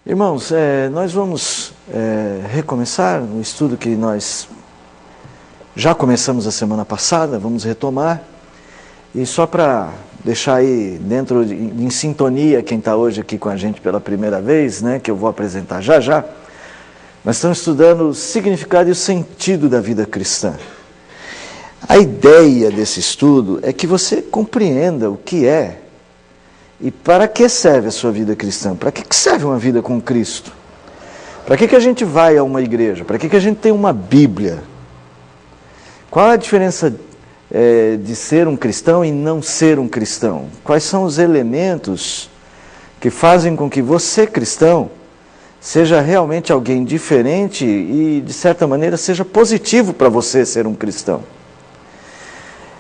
Irmãos, nós vamos recomeçar o estudo que nós já começamos a semana passada, vamos retomar. E só para deixar aí em sintonia quem está hoje aqui com a gente pela primeira vez, né, que eu vou apresentar já já, nós estamos estudando o significado e o sentido da vida cristã. A ideia desse estudo é que você compreenda o que é e para que serve a sua vida cristã. Para que serve uma vida com Cristo? Para que a gente vai a uma igreja? Para que a gente tem uma Bíblia? Qual a diferença de ser um cristão e não ser um cristão? Quais são os elementos que fazem com que você, cristão, seja realmente alguém diferente e, de certa maneira, seja positivo para você ser um cristão?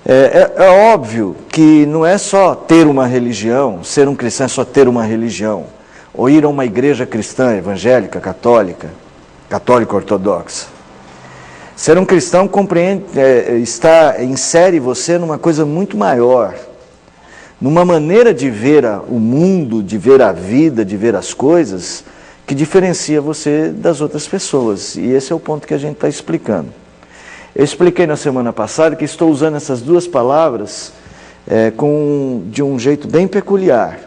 É óbvio que não é só ter uma religião, ser um cristão é só ter uma religião, ou ir a uma igreja cristã, evangélica, católica ortodoxa. Ser um cristão insere você numa coisa muito maior, numa maneira de ver o mundo, de ver a vida, de ver as coisas, que diferencia você das outras pessoas. E esse é o ponto que a gente está explicando. Eu expliquei na semana passada que estou usando essas duas palavras de um jeito bem peculiar.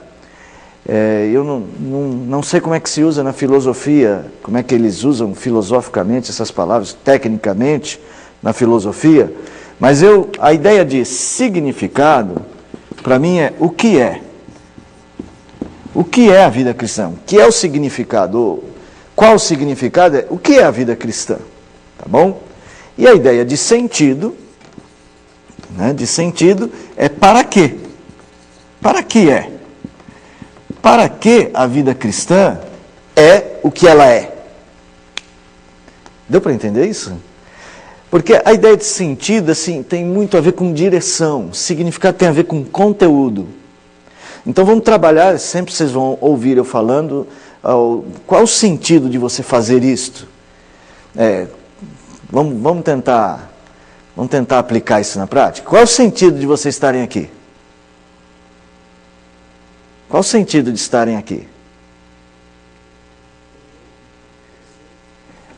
Eu não sei como é que se usa na filosofia, como é que eles usam filosoficamente essas palavras, tecnicamente, na filosofia, mas a ideia de significado, para mim, é o que é. O que é a vida cristã? O que é o significado? Qual o significado? O que é a vida cristã? Tá bom? E a ideia de sentido, é para quê? Para que é? Para que a vida cristã é o que ela é? Deu para entender isso? Porque a ideia de sentido, assim, tem muito a ver com direção. Significado tem a ver com conteúdo. Então vamos trabalhar, sempre vocês vão ouvir eu falando, qual o sentido de você fazer isto? Vamos tentar aplicar isso na prática? Qual é o sentido de vocês estarem aqui? Qual o sentido de estarem aqui?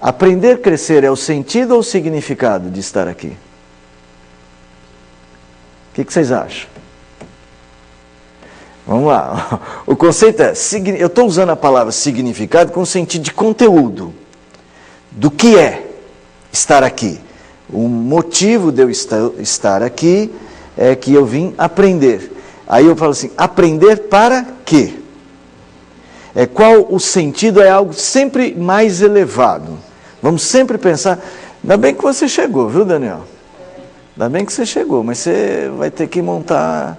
Aprender, crescer é o sentido ou o significado de estar aqui? O que vocês acham? Vamos lá. O conceito eu estou usando a palavra significado com o sentido de conteúdo. Do que é estar aqui. O motivo de eu estar aqui é que eu vim aprender. Aí eu falo assim, aprender para quê? Qual o sentido? É algo sempre mais elevado. Vamos sempre pensar, ainda bem que você chegou, viu, Daniel? Ainda bem que você chegou, mas você vai ter que montar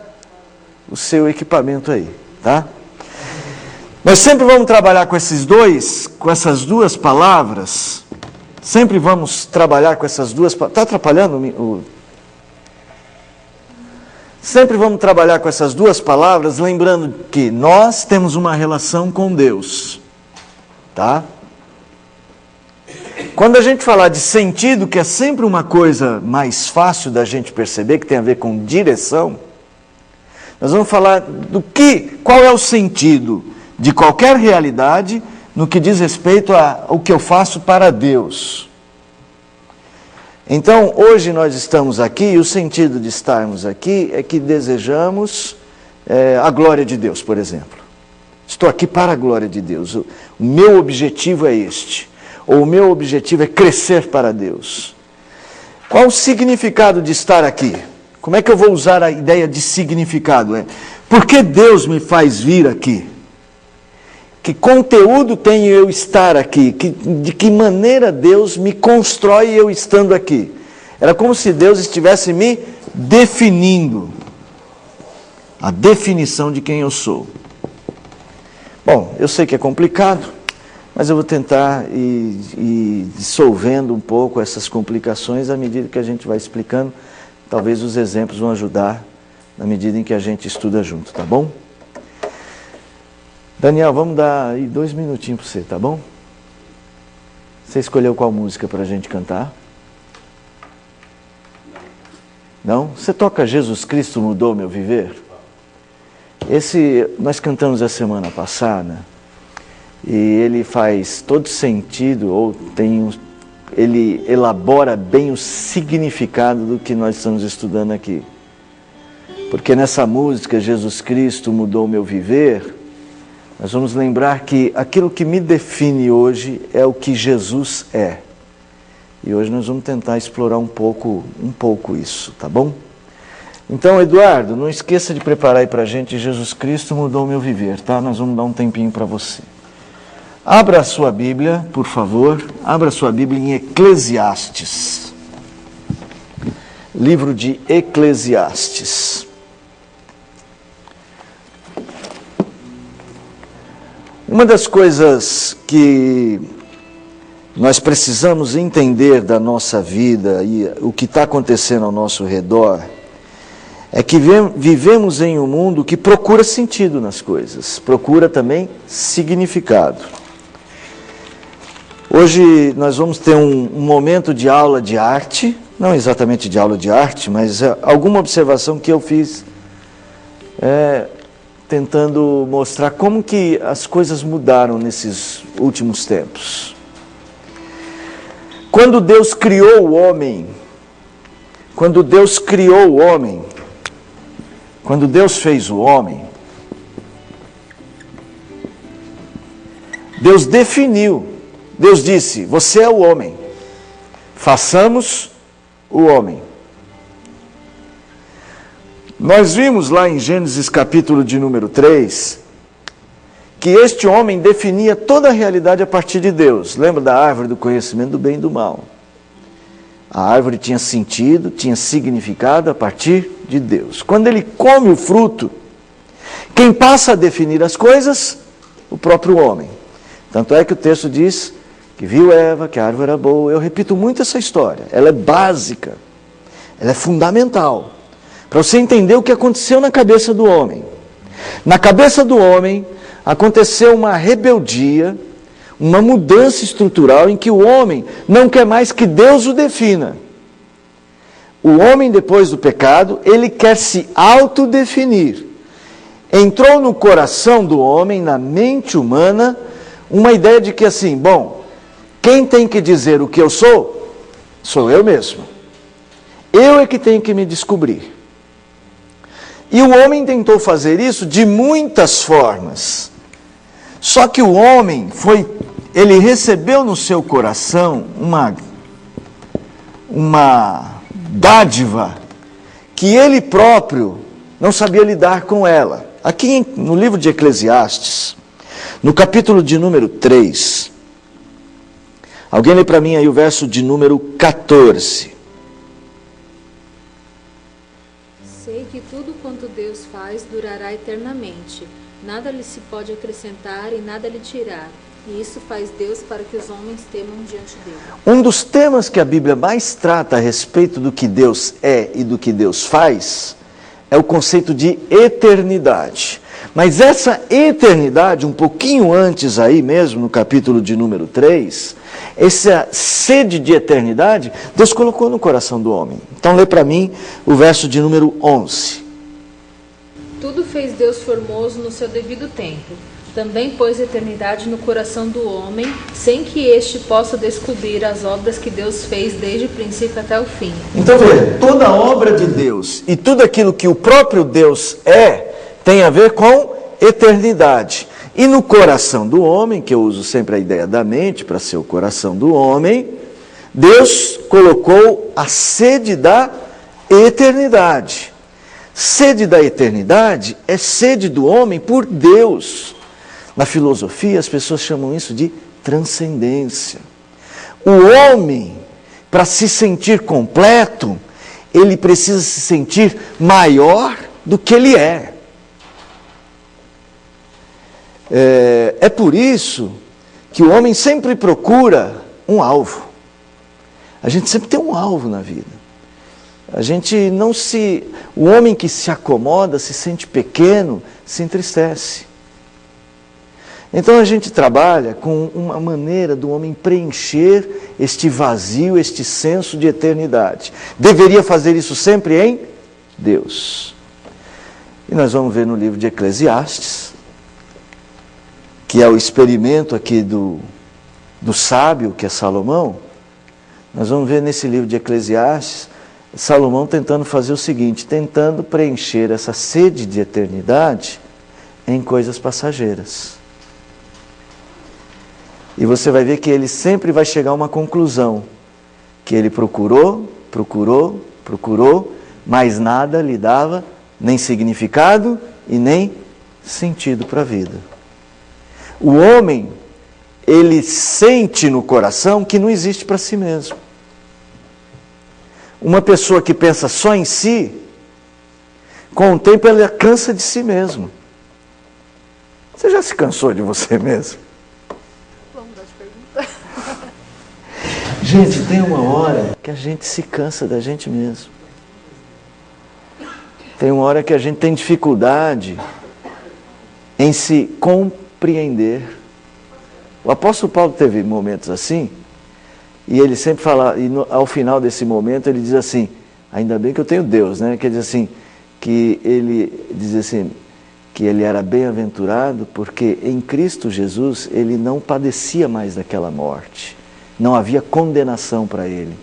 o seu equipamento aí, tá? Nós sempre vamos trabalhar com essas duas palavras. Sempre vamos trabalhar com essas duas palavras. Está atrapalhando? Sempre vamos trabalhar com essas duas palavras, lembrando que nós temos uma relação com Deus. Tá? Quando a gente falar de sentido, que é sempre uma coisa mais fácil da gente perceber, que tem a ver com direção, nós vamos falar qual é o sentido de qualquer realidade no que diz respeito ao que eu faço para Deus. Então, hoje nós estamos aqui, e o sentido de estarmos aqui é que desejamos a glória de Deus, por exemplo. Estou aqui para a glória de Deus. O meu objetivo é este. Ou o meu objetivo é crescer para Deus. Qual o significado de estar aqui? Como é que eu vou usar a ideia de significado? Por que Deus me faz vir aqui? Que conteúdo tenho eu estar aqui? De que maneira Deus me constrói eu estando aqui? Era como se Deus estivesse me definindo. A definição de quem eu sou. Bom, eu sei que é complicado, mas eu vou tentar ir dissolvendo um pouco essas complicações à medida que a gente vai explicando. Talvez os exemplos vão ajudar na medida em que a gente estuda junto, tá bom? Daniel, vamos dar aí 2 minutinhos para você, tá bom? Você escolheu qual música para a gente cantar? Não? Você toca Jesus Cristo Mudou Meu Viver? Nós cantamos a semana passada, E ele faz todo sentido, ou ele elabora bem o significado do que nós estamos estudando aqui. Porque nessa música, Jesus Cristo mudou o meu viver, nós vamos lembrar que aquilo que me define hoje é o que Jesus é. E hoje nós vamos tentar explorar um pouco isso, tá bom? Então, Eduardo, não esqueça de preparar aí pra gente Jesus Cristo mudou o meu viver, tá? Nós vamos dar um tempinho para você. Abra a sua Bíblia, por favor. Abra a sua Bíblia em Eclesiastes. Livro de Eclesiastes. Uma das coisas que nós precisamos entender da nossa vida e o que está acontecendo ao nosso redor é que vivemos em um mundo que procura sentido nas coisas, procura também significado. Hoje nós vamos ter um momento de aula de arte, não exatamente de aula de arte, mas alguma observação que eu fiz tentando mostrar como que as coisas mudaram nesses últimos tempos. Quando Deus criou o homem, quando Deus fez o homem, Deus definiu, Deus disse, você é o homem, façamos o homem. Nós vimos lá em Gênesis capítulo de número 3, que este homem definia toda a realidade a partir de Deus. Lembra da árvore do conhecimento do bem e do mal? A árvore tinha sentido, tinha significado a partir de Deus. Quando ele come o fruto, quem passa a definir as coisas? O próprio homem. Tanto é que o texto diz que viu Eva, que a árvore era boa. Eu repito muito essa história. Ela é básica, ela é fundamental, para você entender o que aconteceu na cabeça do homem. Na cabeça do homem aconteceu uma rebeldia, uma mudança estrutural em que o homem não quer mais que Deus o defina. O homem, depois do pecado, ele quer se autodefinir. Entrou no coração do homem, na mente humana, uma ideia de que assim, bom, quem tem que dizer o que eu sou? Sou eu mesmo. Eu é que tenho que me descobrir. E o homem tentou fazer isso de muitas formas. Só que o homem ele recebeu no seu coração uma dádiva que ele próprio não sabia lidar com ela. Aqui no livro de Eclesiastes, no capítulo de número 3, alguém lê para mim aí o verso de número 14. Sei que tudo quanto Deus faz durará eternamente. Nada lhe se pode acrescentar e nada lhe tirar. E isso faz Deus para que os homens temam diante dele. Um dos temas que a Bíblia mais trata a respeito do que Deus é e do que Deus faz é o conceito de eternidade. Mas essa eternidade, um pouquinho antes aí mesmo, no capítulo de número 3, essa sede de eternidade, Deus colocou no coração do homem. Então lê para mim o verso de número 11. Tudo fez Deus formoso no seu devido tempo. Também pôs eternidade no coração do homem, sem que este possa descobrir as obras que Deus fez desde o princípio até o fim. Então veja, toda a obra de Deus e tudo aquilo que o próprio Deus tem a ver com eternidade. E no coração do homem, que eu uso sempre a ideia da mente para ser o coração do homem, Deus colocou a sede da eternidade. Sede da eternidade é sede do homem por Deus. Na filosofia, as pessoas chamam isso de transcendência. O homem, para se sentir completo, ele precisa se sentir maior do que ele é. É por isso que o homem sempre procura um alvo. A gente sempre tem um alvo na vida. O homem que se acomoda, se sente pequeno, se entristece. Então a gente trabalha com uma maneira do homem preencher este vazio, este senso de eternidade. Deveria fazer isso sempre em Deus. E nós vamos ver no livro de Eclesiastes que é o experimento aqui do sábio, que é Salomão, nós vamos ver nesse livro de Eclesiastes, Salomão tentando fazer o seguinte, tentando preencher essa sede de eternidade em coisas passageiras. E você vai ver que ele sempre vai chegar a uma conclusão, que ele procurou, mas nada lhe dava nem significado e nem sentido para a vida. O homem, ele sente no coração que não existe para si mesmo. Uma pessoa que pensa só em si, com o tempo ela cansa de si mesmo. Você já se cansou de você mesmo? Vamos dar as perguntas. Gente, tem uma hora que a gente se cansa da gente mesmo. Tem uma hora que a gente tem dificuldade em se compreender. O apóstolo Paulo teve momentos assim, e ele sempre fala, e ao final desse momento ele diz assim, ainda bem que eu tenho Deus, né? Quer dizer assim, que ele diz assim, que ele era bem-aventurado porque em Cristo Jesus ele não padecia mais daquela morte. Não havia condenação para ele.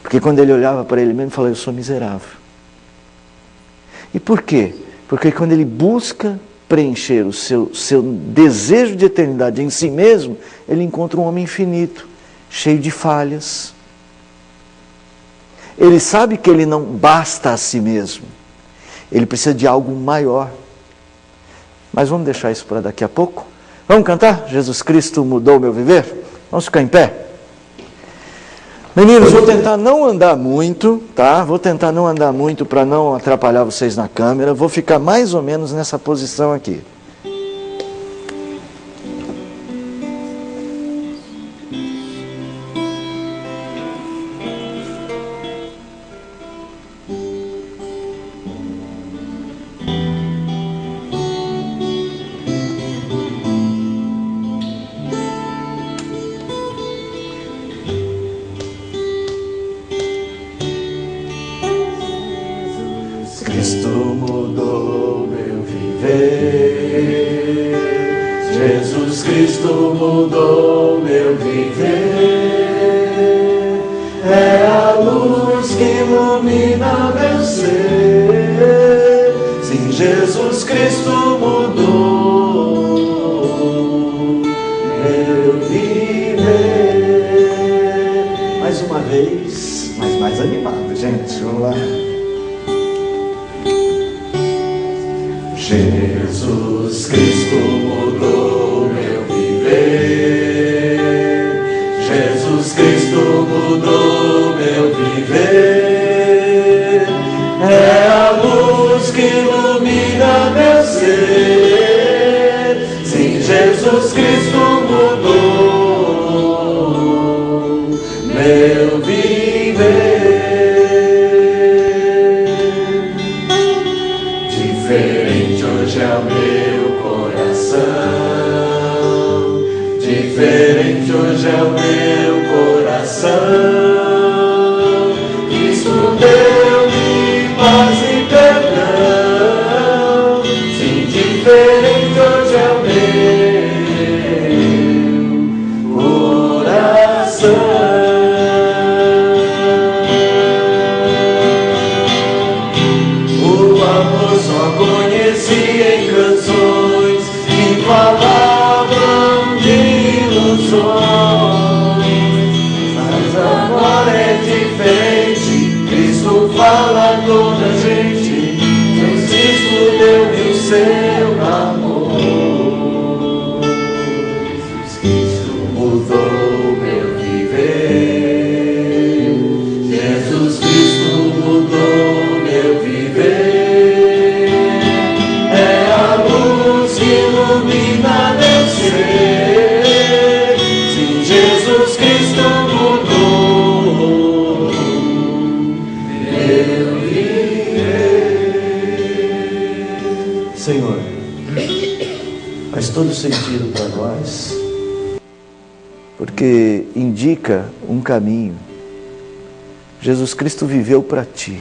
Porque quando ele olhava para ele mesmo, ele falava, eu sou miserável. E por quê? Porque quando ele busca preencher o seu desejo de eternidade em si mesmo, ele encontra um homem infinito, cheio de falhas. Ele sabe que ele não basta a si mesmo. Ele precisa de algo maior. Mas vamos deixar isso para daqui a pouco. Vamos cantar? Jesus Cristo mudou o meu viver? Vamos ficar em pé? Meninos, vou tentar não andar muito, tá? Vou tentar não andar muito para não atrapalhar vocês na câmera. Vou ficar mais ou menos nessa posição aqui. Cristo mudou meu viver, Jesus Cristo mudou meu viver, é a luz que ilumina meu ser, sim, Jesus Cristo mudou meu viver. Mais uma vez, mas mais animado, gente, vamos lá. Jesus Cristo mudou meu viver, Jesus Cristo mudou meu viver, é a luz que ilumina meu ser, sim, Jesus Cristo mudou meu viver. Hoje é o meu coração, diferente hoje é o meu coração. Cristo deu-me paz e perdão, sim, diferente hoje é o meu coração. Em canções que falavam de ilusões, mas agora é diferente. Cristo fala a toda a gente, Jesus Cristo deu-me o seu amor. Jesus Cristo mudou meu viver, Jesus Cristo mudou meu viver. Ilumina meu ser, sim, Jesus Cristo mudou meu viver. Senhor, faz todo sentido para nós, porque indica um caminho. Jesus Cristo viveu para Ti,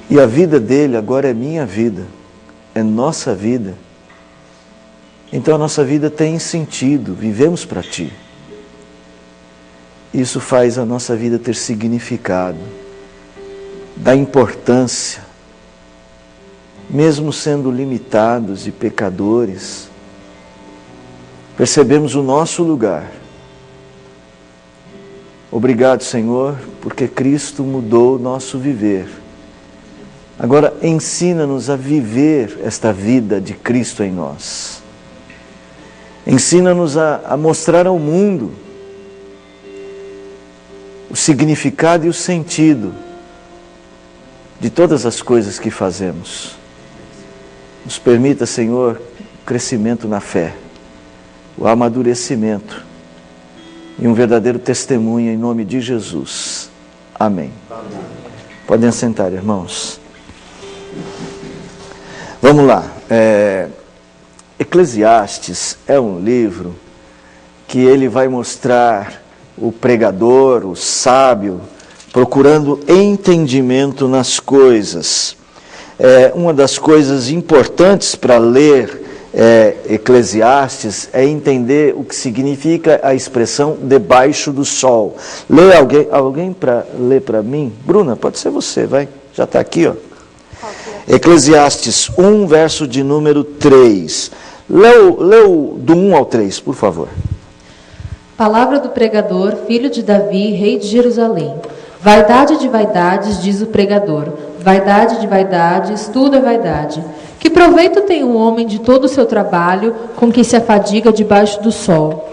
e a vida dele agora é minha vida. É nossa vida. Então a nossa vida tem sentido, vivemos para Ti. Isso faz a nossa vida ter significado, dá importância, mesmo sendo limitados e pecadores, percebemos o nosso lugar. Obrigado, Senhor, porque Cristo mudou o nosso viver. Agora, ensina-nos a viver esta vida de Cristo em nós. Ensina-nos a mostrar ao mundo o significado e o sentido de todas as coisas que fazemos. Nos permita, Senhor, o crescimento na fé, o amadurecimento e um verdadeiro testemunho em nome de Jesus. Amém. Amém. Podem assentar, irmãos. Vamos lá. Eclesiastes é um livro que ele vai mostrar o pregador, o sábio, procurando entendimento nas coisas. Uma das coisas importantes para ler Eclesiastes é entender o que significa a expressão debaixo do sol. Lê alguém para ler para mim? Bruna, pode ser você, vai. Já está aqui, ó. Eclesiastes 1, verso de número 3. Leu do 1 ao 3, por favor. Palavra do pregador, filho de Davi, rei de Jerusalém. Vaidade de vaidades, diz o pregador. Vaidade de vaidades, tudo é vaidade. Que proveito tem um homem de todo o seu trabalho com que se afadiga debaixo do sol?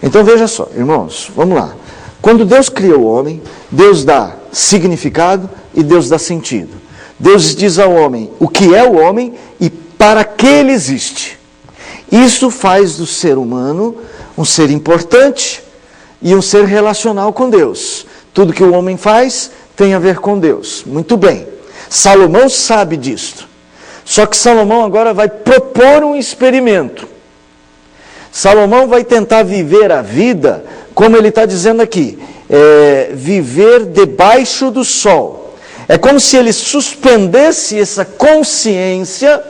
Então veja só, irmãos, vamos lá. Quando Deus cria o homem, Deus dá significado e Deus dá sentido. Deus diz ao homem o que é o homem e para que ele existe. Isso faz do ser humano um ser importante e um ser relacional com Deus. Tudo que o homem faz tem a ver com Deus. Muito bem. Salomão sabe disto. Só que Salomão agora vai propor um experimento. Salomão vai tentar viver a vida, como ele está dizendo aqui, viver debaixo do sol. É como se ele suspendesse essa consciência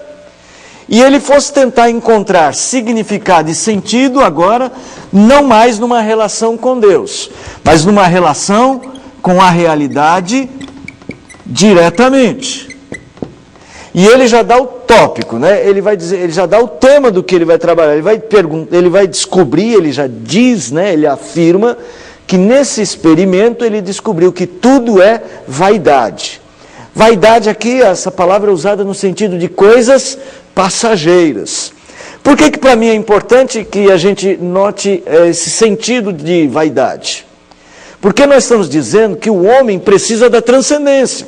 e ele fosse tentar encontrar significado e sentido agora, não mais numa relação com Deus, mas numa relação com a realidade diretamente. E ele já dá o tópico, né? Ele já dá o tema do que ele vai trabalhar. Ele vai descobrir, ele já diz, né? Ele afirma que nesse experimento ele descobriu que tudo é vaidade. Vaidade aqui, essa palavra é usada no sentido de coisas passageiras. Por que para mim é importante que a gente note esse sentido de vaidade? Porque nós estamos dizendo que o homem precisa da transcendência.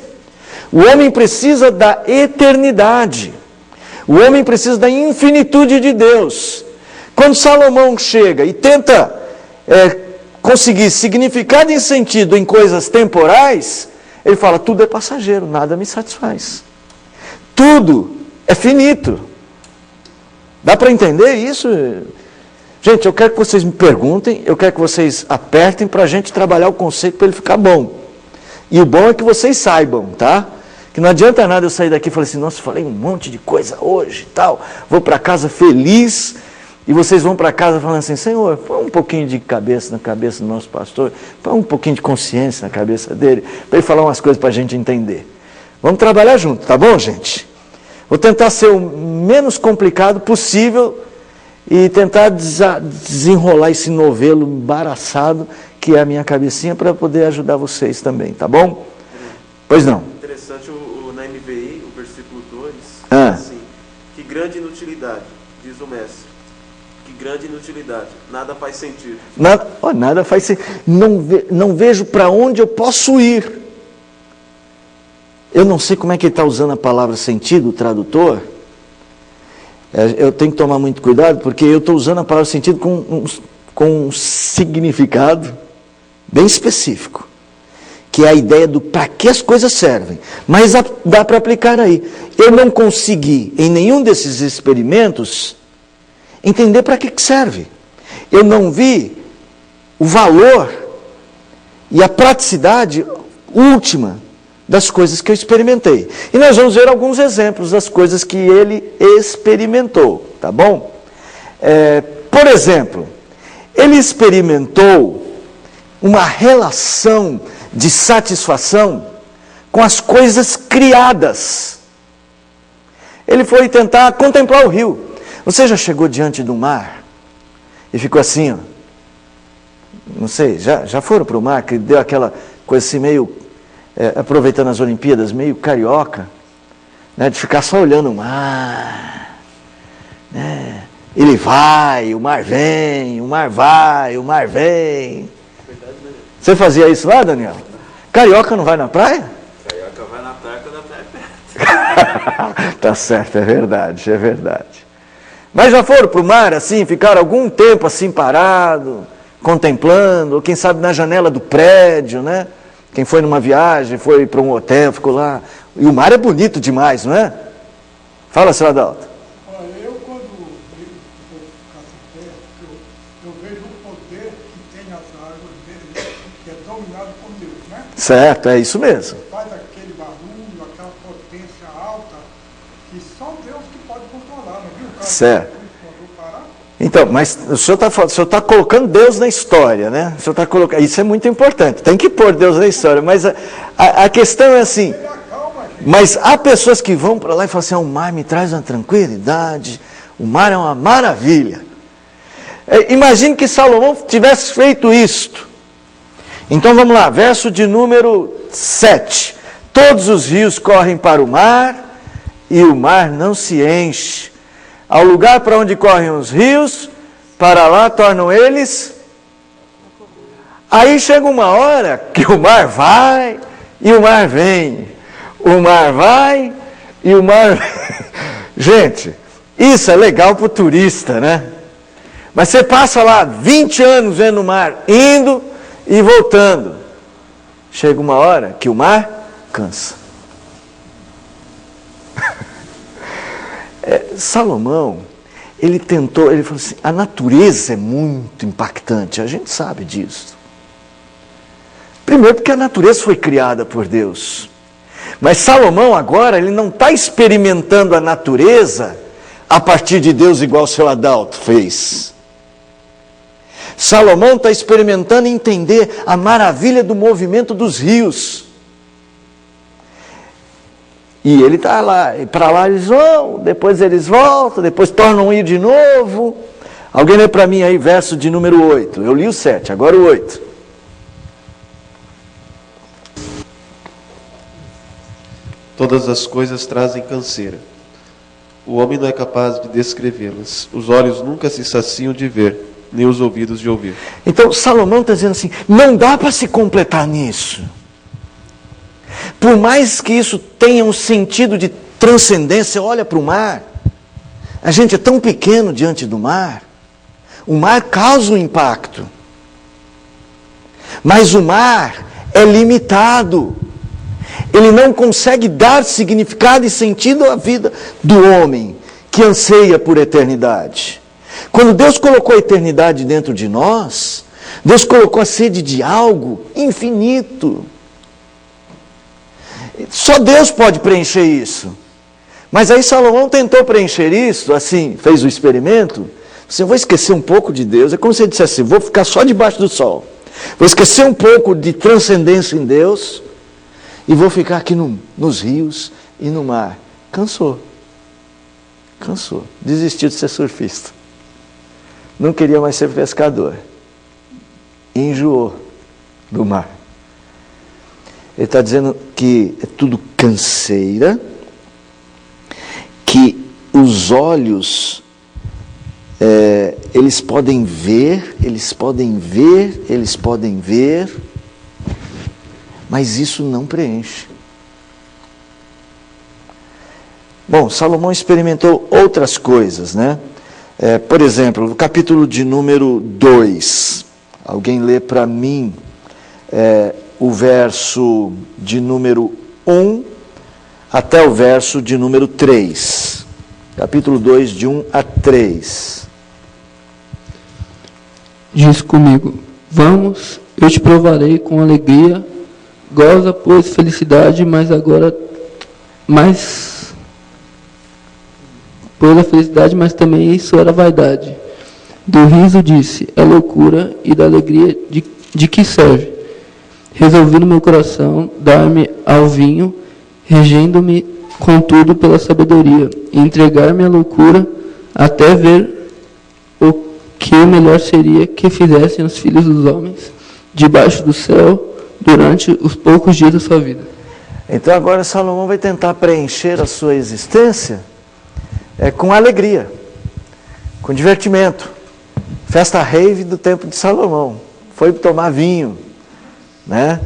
O homem precisa da eternidade. O homem precisa da infinitude de Deus. Quando Salomão chega e tenta conseguir significado e sentido em coisas temporais, ele fala, tudo é passageiro, nada me satisfaz. Tudo é finito. Dá para entender isso? Gente, eu quero que vocês me perguntem, eu quero que vocês apertem para a gente trabalhar o conceito para ele ficar bom. E o bom é que vocês saibam, tá? Que não adianta nada eu sair daqui e falar assim, nossa, falei um monte de coisa hoje e tal, vou para casa feliz, e vocês vão para casa falando assim, Senhor, põe um pouquinho de cabeça na cabeça do nosso pastor, põe um pouquinho de consciência na cabeça dele, para ele falar umas coisas para a gente entender. Vamos trabalhar junto, tá bom, gente? Vou tentar ser o menos complicado possível e tentar desenrolar esse novelo embaraçado que é a minha cabecinha para poder ajudar vocês também, tá bom? Pois não. Interessante na NVI, o versículo 2, assim, que grande inutilidade, diz o mestre, que grande inutilidade, nada faz sentido. Nada faz sentido, não vejo para onde eu posso ir. Eu não sei como é que ele está usando a palavra sentido, o tradutor. Eu tenho que tomar muito cuidado, porque eu estou usando a palavra sentido com um significado bem específico, que é a ideia do para que as coisas servem. Mas dá para aplicar aí. Eu não consegui, em nenhum desses experimentos, entender para que serve. Eu não vi o valor e a praticidade última das coisas que eu experimentei. E nós vamos ver alguns exemplos das coisas que ele experimentou, tá bom? Por exemplo, ele experimentou uma relação de satisfação com as coisas criadas. Ele foi tentar contemplar o rio. Você já chegou diante do mar e ficou assim, ó? Não sei, já foram para o mar, que deu aquela coisa assim meio, aproveitando as Olimpíadas, meio carioca, né, de ficar só olhando o mar, né? Ele vai, o mar vem, o mar vai, o mar vem. Você fazia isso lá, Daniel? Carioca não vai na praia? Carioca vai na praia quando a praia é perto. Tá certo, é verdade, é verdade. Mas já foram para o mar assim, ficaram algum tempo assim parado, contemplando, ou quem sabe na janela do prédio, né? Quem foi numa viagem, foi para um hotel, ficou lá. E o mar é bonito demais, não é? Fala, senhor Adalto. Eu quando vejo ficar assim perto, eu vejo o poder que tem as árvores dele, que é dominado por Deus, né? Certo, é isso mesmo. Faz aquele barulho, aquela potência alta, que só Deus que pode controlar, não viu? Certo. Então, mas o senhor está colocando Deus na história, né? O senhor está colocando, isso é muito importante, tem que pôr Deus na história, mas a questão é assim, mas há pessoas que vão para lá e falam assim, o mar me traz uma tranquilidade, o mar é uma maravilha. Imagine que Salomão tivesse feito isto. Então vamos lá, verso de número 7. Todos os rios correm para o mar e o mar não se enche. Ao lugar para onde correm os rios, para lá tornam eles. Aí chega uma hora que o mar vai e o mar vem. O mar vai e o mar vem. Gente, isso é legal para o turista, né? Mas você passa lá 20 anos vendo o mar indo e voltando. Chega uma hora que o mar cansa. Salomão, ele falou assim, a natureza é muito impactante, a gente sabe disso. Primeiro porque a natureza foi criada por Deus. Mas Salomão agora, ele não está experimentando a natureza a partir de Deus igual o seu Adalto fez. Salomão está experimentando entender a maravilha do movimento dos rios. E ele está lá, e para lá eles vão, depois eles voltam, depois tornam a ir de novo. Alguém lê para mim aí, verso de número 8. Eu li o 7, agora o 8. Todas as coisas trazem canseira. O homem não é capaz de descrevê-las. Os olhos nunca se saciam de ver, nem os ouvidos de ouvir. Então Salomão está dizendo assim, não dá para se completar nisso. Por mais que isso tenha um sentido de transcendência, olha para o mar. A gente é tão pequeno diante do mar. O mar causa um impacto. Mas o mar é limitado. Ele não consegue dar significado e sentido à vida do homem que anseia por eternidade. Quando Deus colocou a eternidade dentro de nós, Deus colocou a sede de algo infinito. Só Deus pode preencher isso. Mas aí Salomão tentou preencher isso, assim, fez o experimento. Assim, eu vou esquecer um pouco de Deus. É como se ele dissesse assim, vou ficar só debaixo do sol. Vou esquecer um pouco de transcendência em Deus e vou ficar aqui nos rios e no mar. Cansou. Desistiu de ser surfista. Não queria mais ser pescador. Enjoou do mar. Ele está dizendo que é tudo canseira, que os olhos, eles podem ver, mas isso não preenche. Bom, Salomão experimentou outras coisas, né? Por exemplo, no capítulo de número 2, alguém lê para mim o verso de número 1 até o verso de número 3. Capítulo 2, de 1 a 3. Diz comigo, vamos, eu te provarei com alegria, goza, pois, felicidade, mas pois a felicidade, mas também isso era vaidade. Do riso disse, é loucura, e da alegria de que serve. Resolvi no meu coração dar-me ao vinho, regendo-me, contudo, pela sabedoria, e entregar-me à loucura, até ver o que melhor seria que fizessem os filhos dos homens, debaixo do céu, durante os poucos dias da sua vida. Então agora Salomão vai tentar preencher a sua existência com alegria, com divertimento. Festa rave do tempo de Salomão. Foi tomar vinho, né?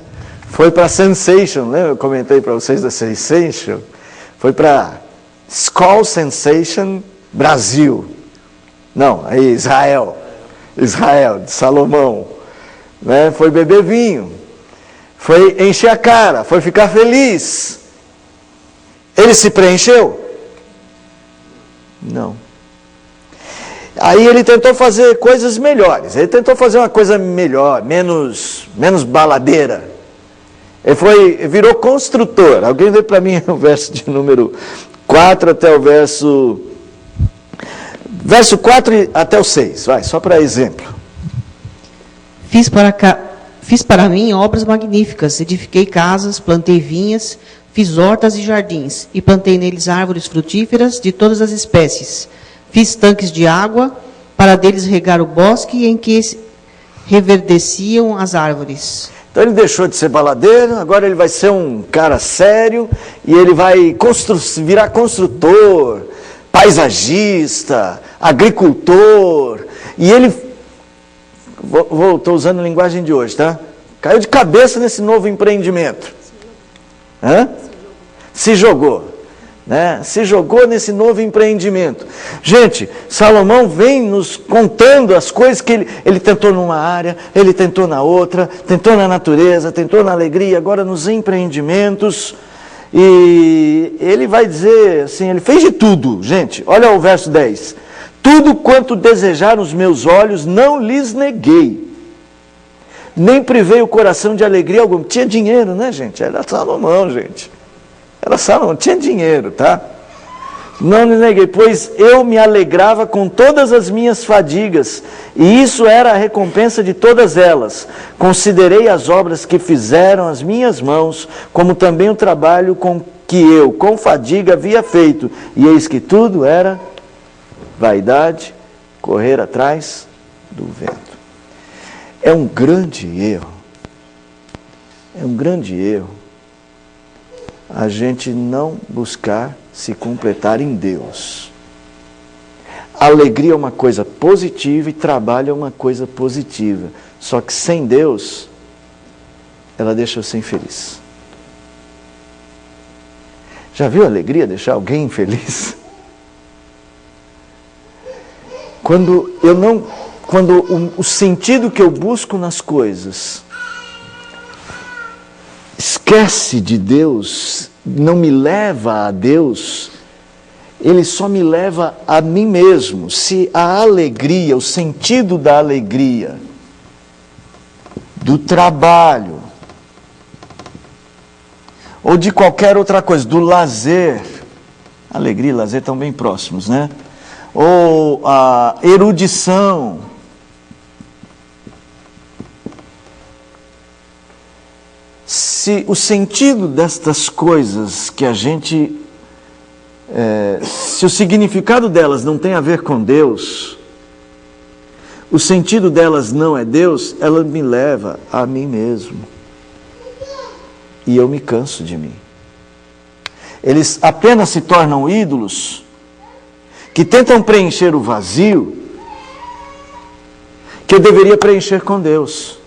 Foi para Sensation, lembra? Eu comentei para vocês da Sensation. Foi para Skol Sensation Brasil. Não, aí Israel, de Salomão. Né? Foi beber vinho. Foi encher a cara, foi ficar feliz. Ele se preencheu? Não. Aí ele tentou fazer coisas melhores. Ele tentou fazer uma coisa melhor, menos baladeira. Ele virou construtor. Alguém lê para mim o verso de número 4 até o verso 4 até o 6. Vai, só para exemplo. Fiz para mim obras magníficas, edifiquei casas, plantei vinhas, fiz hortas e jardins, e plantei neles árvores frutíferas de todas as espécies. Fiz tanques de água, para deles regar o bosque em que reverdeciam as árvores. Então ele deixou de ser baladeiro, agora ele vai ser um cara sério, e ele vai virar construtor, paisagista, agricultor, e ele... Estou usando a linguagem de hoje, tá? Caiu de cabeça nesse novo empreendimento. Se jogou. Né? Se jogou nesse novo empreendimento. Gente, Salomão vem nos contando as coisas que ele tentou numa área, ele tentou na outra, tentou na natureza, tentou na alegria, agora nos empreendimentos. E ele vai dizer assim, ele fez de tudo. Gente, olha o verso 10. Tudo quanto desejaram os meus olhos, não lhes neguei. Nem privei o coração de alegria alguma. Tinha dinheiro, né, gente? Era Salomão, gente. Era Salomão, tinha dinheiro, tá? Não lhes neguei, pois eu me alegrava com todas as minhas fadigas, e isso era a recompensa de todas elas. Considerei as obras que fizeram as minhas mãos, como também o trabalho que eu, com fadiga, havia feito. E eis que tudo era... vaidade, correr atrás do vento. É um grande erro. É um grande erro a gente não buscar se completar em Deus. A alegria é uma coisa positiva e trabalho é uma coisa positiva. Só que sem Deus, ela deixa você infeliz. Já viu a alegria deixar alguém infeliz? Quando o sentido que eu busco nas coisas esquece de Deus, não me leva a Deus, ele só me leva a mim mesmo. Se a alegria, o sentido da alegria, do trabalho, ou de qualquer outra coisa, do lazer, alegria e lazer estão bem próximos, né? Ou a erudição, se o sentido destas coisas que a gente, se o significado delas não tem a ver com Deus, o sentido delas não é Deus, ela me leva a mim mesmo. E eu me canso de mim. Eles apenas se tornam ídolos que tentam preencher o vazio que eu deveria preencher com Deus.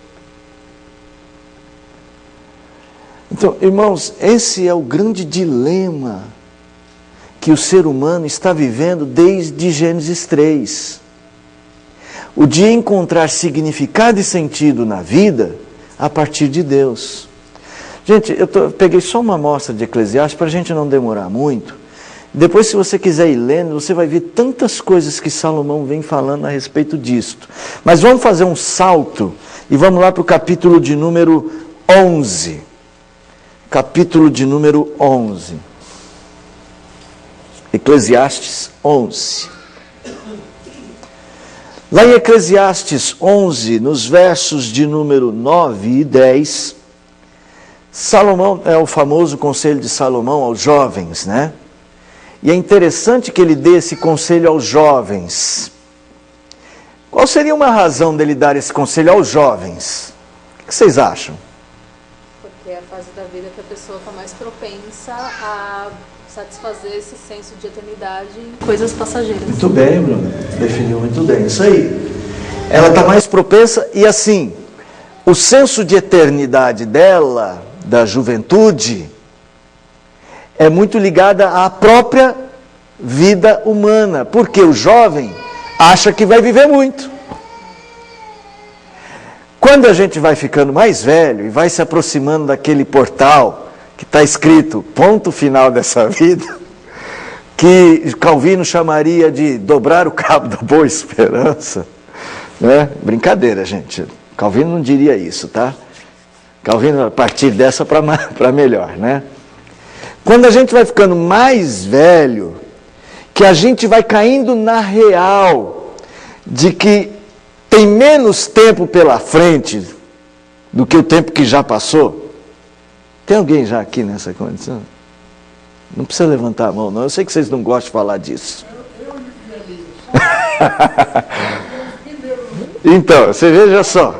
Então, irmãos, esse é o grande dilema que o ser humano está vivendo desde Gênesis 3. O de encontrar significado e sentido na vida a partir de Deus. Gente, eu peguei só uma amostra de Eclesiastes para a gente não demorar muito. Depois, se você quiser ir lendo, você vai ver tantas coisas que Salomão vem falando a respeito disto. Mas vamos fazer um salto e vamos lá para o capítulo de número 11. Capítulo de número 11. Eclesiastes 11. Lá em Eclesiastes 11, nos versos de número 9 e 10, Salomão, é o famoso conselho de Salomão aos jovens, né? E é interessante que ele dê esse conselho aos jovens. Qual seria uma razão dele dar esse conselho aos jovens? O que vocês acham? Porque é a fase da vida que a pessoa está mais propensa a satisfazer esse senso de eternidade em coisas passageiras. Muito bem, Bruno. Definiu muito bem. Isso aí. Ela está mais propensa e assim, o senso de eternidade dela, da juventude, é muito ligada à própria vida humana. Porque o jovem acha que vai viver muito. Quando a gente vai ficando mais velho e vai se aproximando daquele portal que está escrito ponto final dessa vida, que Calvino chamaria de dobrar o cabo da boa esperança, né? Brincadeira, gente. Calvino não diria isso, tá? Calvino, a partir dessa para melhor, né? Quando a gente vai ficando mais velho, que a gente vai caindo na real de que tem menos tempo pela frente do que o tempo que já passou. Tem alguém já aqui nessa condição? Não precisa levantar a mão, não. Eu sei que vocês não gostam de falar disso. Então, você veja só.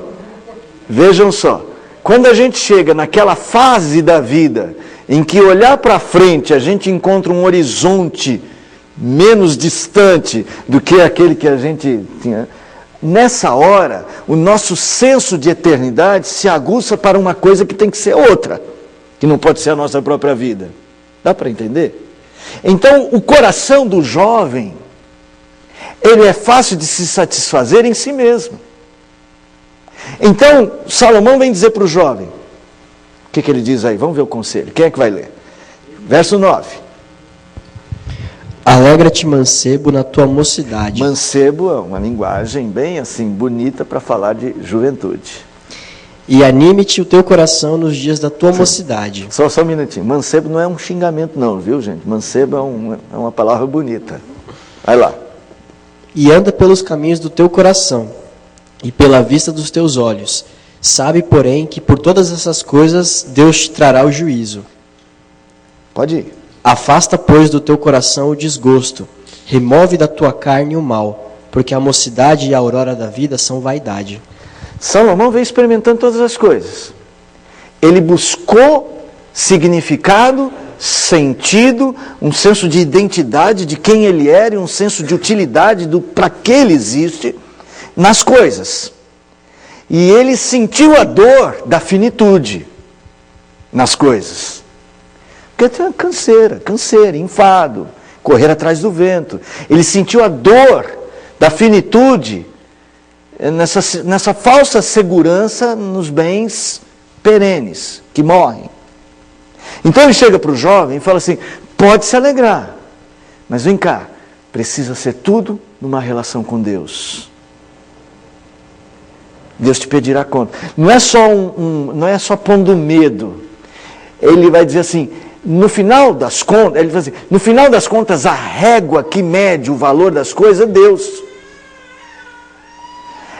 Vejam só. Quando a gente chega naquela fase da vida em que olhar para frente a gente encontra um horizonte menos distante do que aquele que a gente tinha, nessa hora o nosso senso de eternidade se aguça para uma coisa que tem que ser outra, que não pode ser a nossa própria vida. Dá para entender? Então, o coração do jovem, ele é fácil de se satisfazer em si mesmo. Então, Salomão vem dizer para o jovem, o que ele diz aí? Vamos ver o conselho. Quem é que vai ler? Verso 9. Alegra-te, mancebo, na tua mocidade. Mancebo é uma linguagem bem assim, bonita para falar de juventude. E anime-te o teu coração nos dias da tua mocidade. Só um minutinho. Mancebo não é um xingamento não, viu, gente? Mancebo é uma palavra bonita. Vai lá. E anda pelos caminhos do teu coração, e pela vista dos teus olhos. Sabe, porém, que por todas essas coisas Deus te trará o juízo. Pode ir. Afasta, pois, do teu coração o desgosto. Remove da tua carne o mal, porque a mocidade e a aurora da vida são vaidade. Salomão veio experimentando todas as coisas. Ele buscou significado, sentido, um senso de identidade de quem ele era e um senso de utilidade do para que ele existe nas coisas. E ele sentiu a dor da finitude nas coisas. Porque tem uma canseira, enfado, correr atrás do vento. Ele sentiu a dor da finitude nessa falsa segurança nos bens perenes, que morrem. Então ele chega para o jovem e fala assim, pode se alegrar, mas vem cá, precisa ser tudo numa relação com Deus. Deus te pedirá conta. Não é só pondo medo. Ele vai dizer assim, no final das contas, ele vai dizer, no final das contas, a régua que mede o valor das coisas é Deus.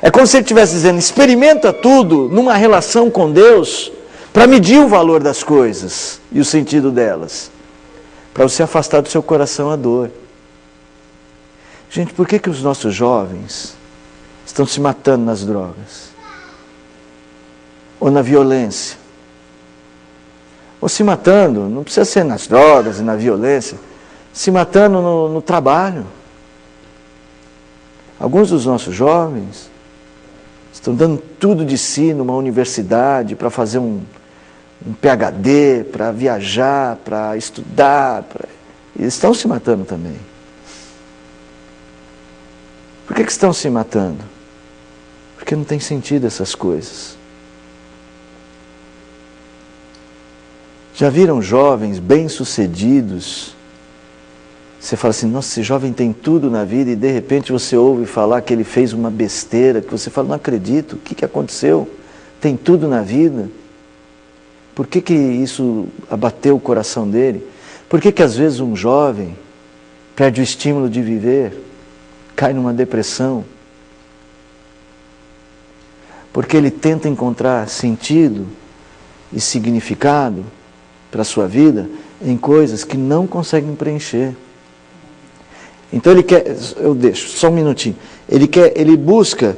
É como se ele estivesse dizendo, experimenta tudo numa relação com Deus para medir o valor das coisas e o sentido delas. Para você afastar do seu coração a dor. Gente, por que os nossos jovens estão se matando nas drogas? Ou na violência? Ou se matando, não precisa ser nas drogas e na violência, se matando no trabalho. Alguns dos nossos jovens estão dando tudo de si numa universidade para fazer um PhD, para viajar, para estudar. Eles estão se matando também. Por que estão se matando? Porque não tem sentido essas coisas. Já viram jovens bem-sucedidos? Você fala assim, nossa, esse jovem tem tudo na vida e de repente você ouve falar que ele fez uma besteira, que você fala, não acredito, o que aconteceu? Tem tudo na vida. Por que isso abateu o coração dele? Por que às vezes um jovem perde o estímulo de viver, cai numa depressão? porque ele tenta encontrar sentido e significado para a sua vida em coisas que não conseguem preencher. Então ele quer, eu deixo, só um minutinho, ele busca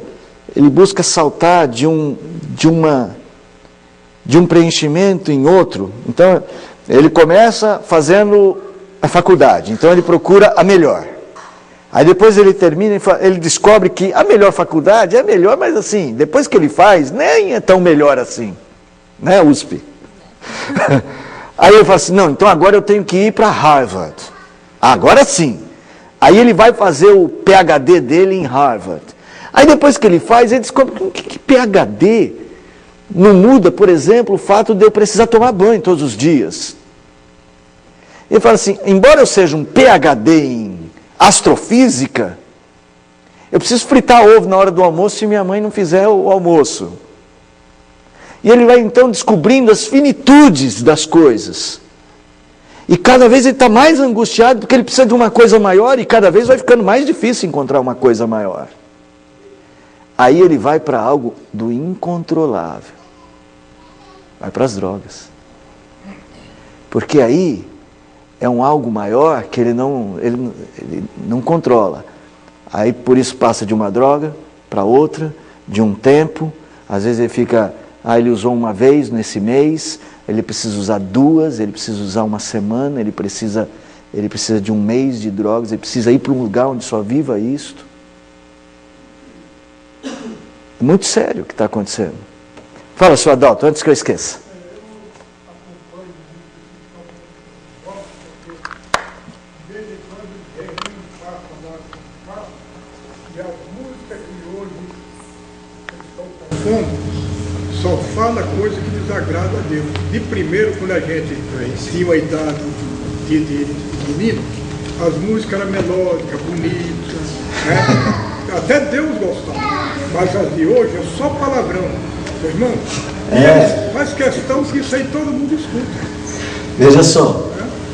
saltar de um preenchimento em outro. Então ele começa fazendo a faculdade, então ele procura a melhor. Aí depois ele termina e ele descobre que a melhor faculdade é melhor, mas assim, depois que ele faz, nem é tão melhor assim. Né, USP? Aí ele fala assim, não, então agora eu tenho que ir para Harvard. Agora sim. Aí ele vai fazer o PhD dele em Harvard. Aí depois que ele faz, ele descobre que PhD não muda, por exemplo, o fato de eu precisar tomar banho todos os dias. Ele fala assim, embora eu seja um PhD em astrofísica, eu preciso fritar ovo na hora do almoço se minha mãe não fizer o almoço. E ele vai então descobrindo as finitudes das coisas. E cada vez ele está mais angustiado porque ele precisa de uma coisa maior e cada vez vai ficando mais difícil encontrar uma coisa maior. Aí ele vai para algo do incontrolável. Vai para as drogas. Porque aí é um algo maior que ele não controla. Aí por isso passa de uma droga para outra, de um tempo. Às vezes ele fica, ele usou uma vez nesse mês, ele precisa usar 2, ele precisa usar uma semana, ele precisa de um mês de drogas, ele precisa ir para um lugar onde só viva isto. É muito sério o que está acontecendo. Fala, senhor Adalto, antes que eu esqueça. Só fala coisa que desagrada a Deus. De primeiro, quando a gente ensina a idade de menino, as músicas eram melódicas, bonitas, né? Até Deus gostava. Mas as de hoje é só palavrão. Irmão, faz questão que isso aí todo mundo escuta. Veja só,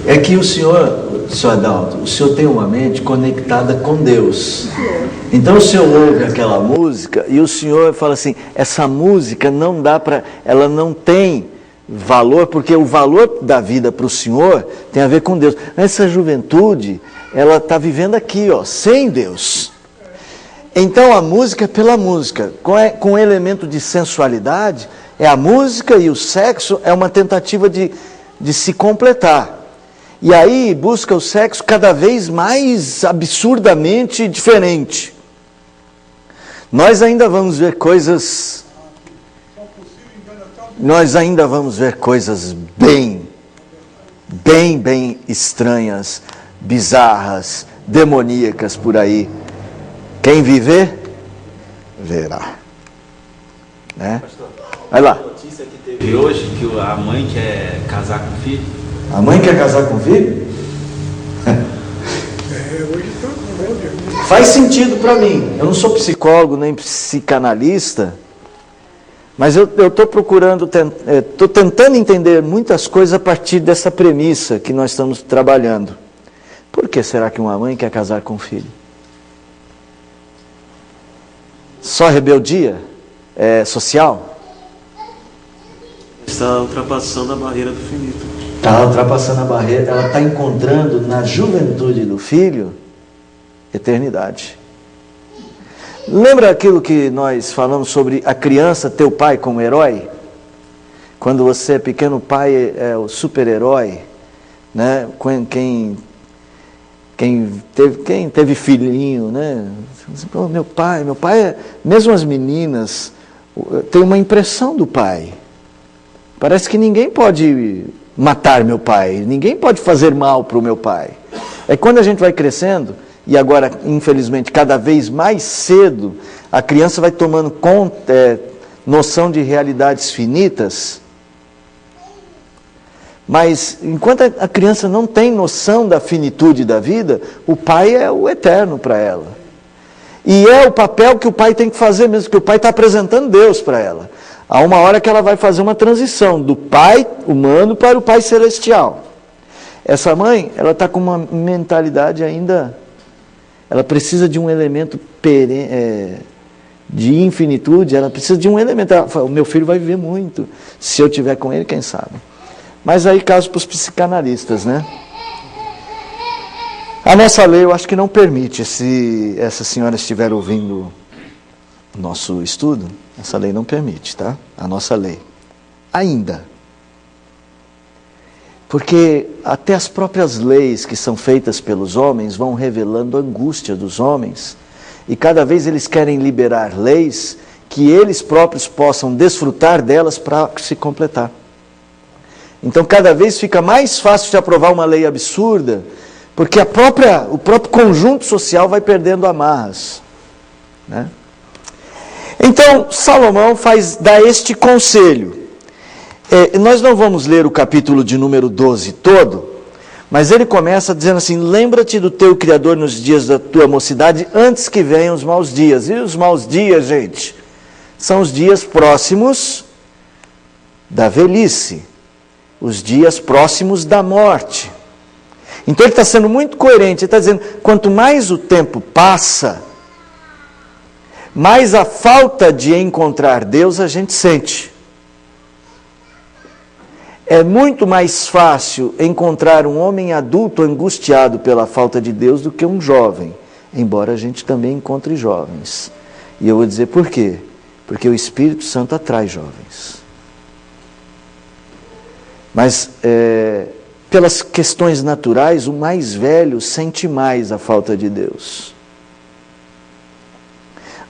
é que o senhor Adalto, o senhor tem uma mente conectada com Deus. Então o senhor ouve aquela música e o senhor fala assim, essa música não dá para, ela não tem valor, porque o valor da vida para o senhor tem a ver com Deus. Essa juventude, ela está vivendo aqui, sem Deus. Então a música é pela música, com elemento de sensualidade, é a música e o sexo é uma tentativa de se completar. E aí busca o sexo cada vez mais absurdamente diferente. Nós ainda vamos ver coisas bem estranhas, bizarras, demoníacas por aí. Quem viver, verá. Né? Vai lá. A notícia que teve hoje, que a mãe quer casar com o filho. A mãe quer casar com o filho? Hoje está com. Faz sentido para mim. Eu não sou psicólogo nem psicanalista, mas eu estou procurando, estou tentando entender muitas coisas a partir dessa premissa que nós estamos trabalhando. Por que será que uma mãe quer casar com o filho? Só rebeldia social? Está ultrapassando a barreira do finito. Está ultrapassando a barreira, ela está encontrando na juventude do filho eternidade. Lembra aquilo que nós falamos sobre a criança ter o pai como herói? Quando você é pequeno, o pai é o super-herói, né? Quem teve filhinho, né? Meu pai mesmo as meninas têm uma impressão do pai. Parece que ninguém pode matar meu pai, ninguém pode fazer mal para o meu pai. É quando a gente vai crescendo, e agora, infelizmente, cada vez mais cedo, a criança vai tomando noção de realidades finitas, mas enquanto a criança não tem noção da finitude da vida, o pai é o eterno para ela. E é o papel que o pai tem que fazer mesmo, que o pai está apresentando Deus para ela. Há uma hora que ela vai fazer uma transição do pai humano para o pai celestial. Essa mãe, ela está com uma mentalidade ainda, ela precisa de um elemento de infinitude, ela precisa de um elemento. O meu filho vai viver muito, se eu estiver com ele, quem sabe. Mas aí caso para os psicanalistas, né? A nossa lei eu acho que não permite, se essa senhora estiver ouvindo o nosso estudo, essa lei não permite, tá? A nossa lei. Ainda. Porque até as próprias leis que são feitas pelos homens vão revelando a angústia dos homens. E cada vez eles querem liberar leis que eles próprios possam desfrutar delas para se completar. Então cada vez fica mais fácil de aprovar uma lei absurda, porque o próprio conjunto social vai perdendo amarras, né? Então Salomão dá este conselho. Nós não vamos ler o capítulo de número 12 todo, mas ele começa dizendo assim: lembra-te do teu Criador nos dias da tua mocidade, antes que venham os maus dias. E os maus dias, gente, são os dias próximos da velhice, os dias próximos da morte. Então ele está sendo muito coerente, ele está dizendo, quanto mais o tempo passa, mais a falta de encontrar Deus a gente sente. É muito mais fácil encontrar um homem adulto angustiado pela falta de Deus do que um jovem, embora a gente também encontre jovens. E eu vou dizer por quê? Porque o Espírito Santo atrai jovens. Mas, pelas questões naturais, o mais velho sente mais a falta de Deus.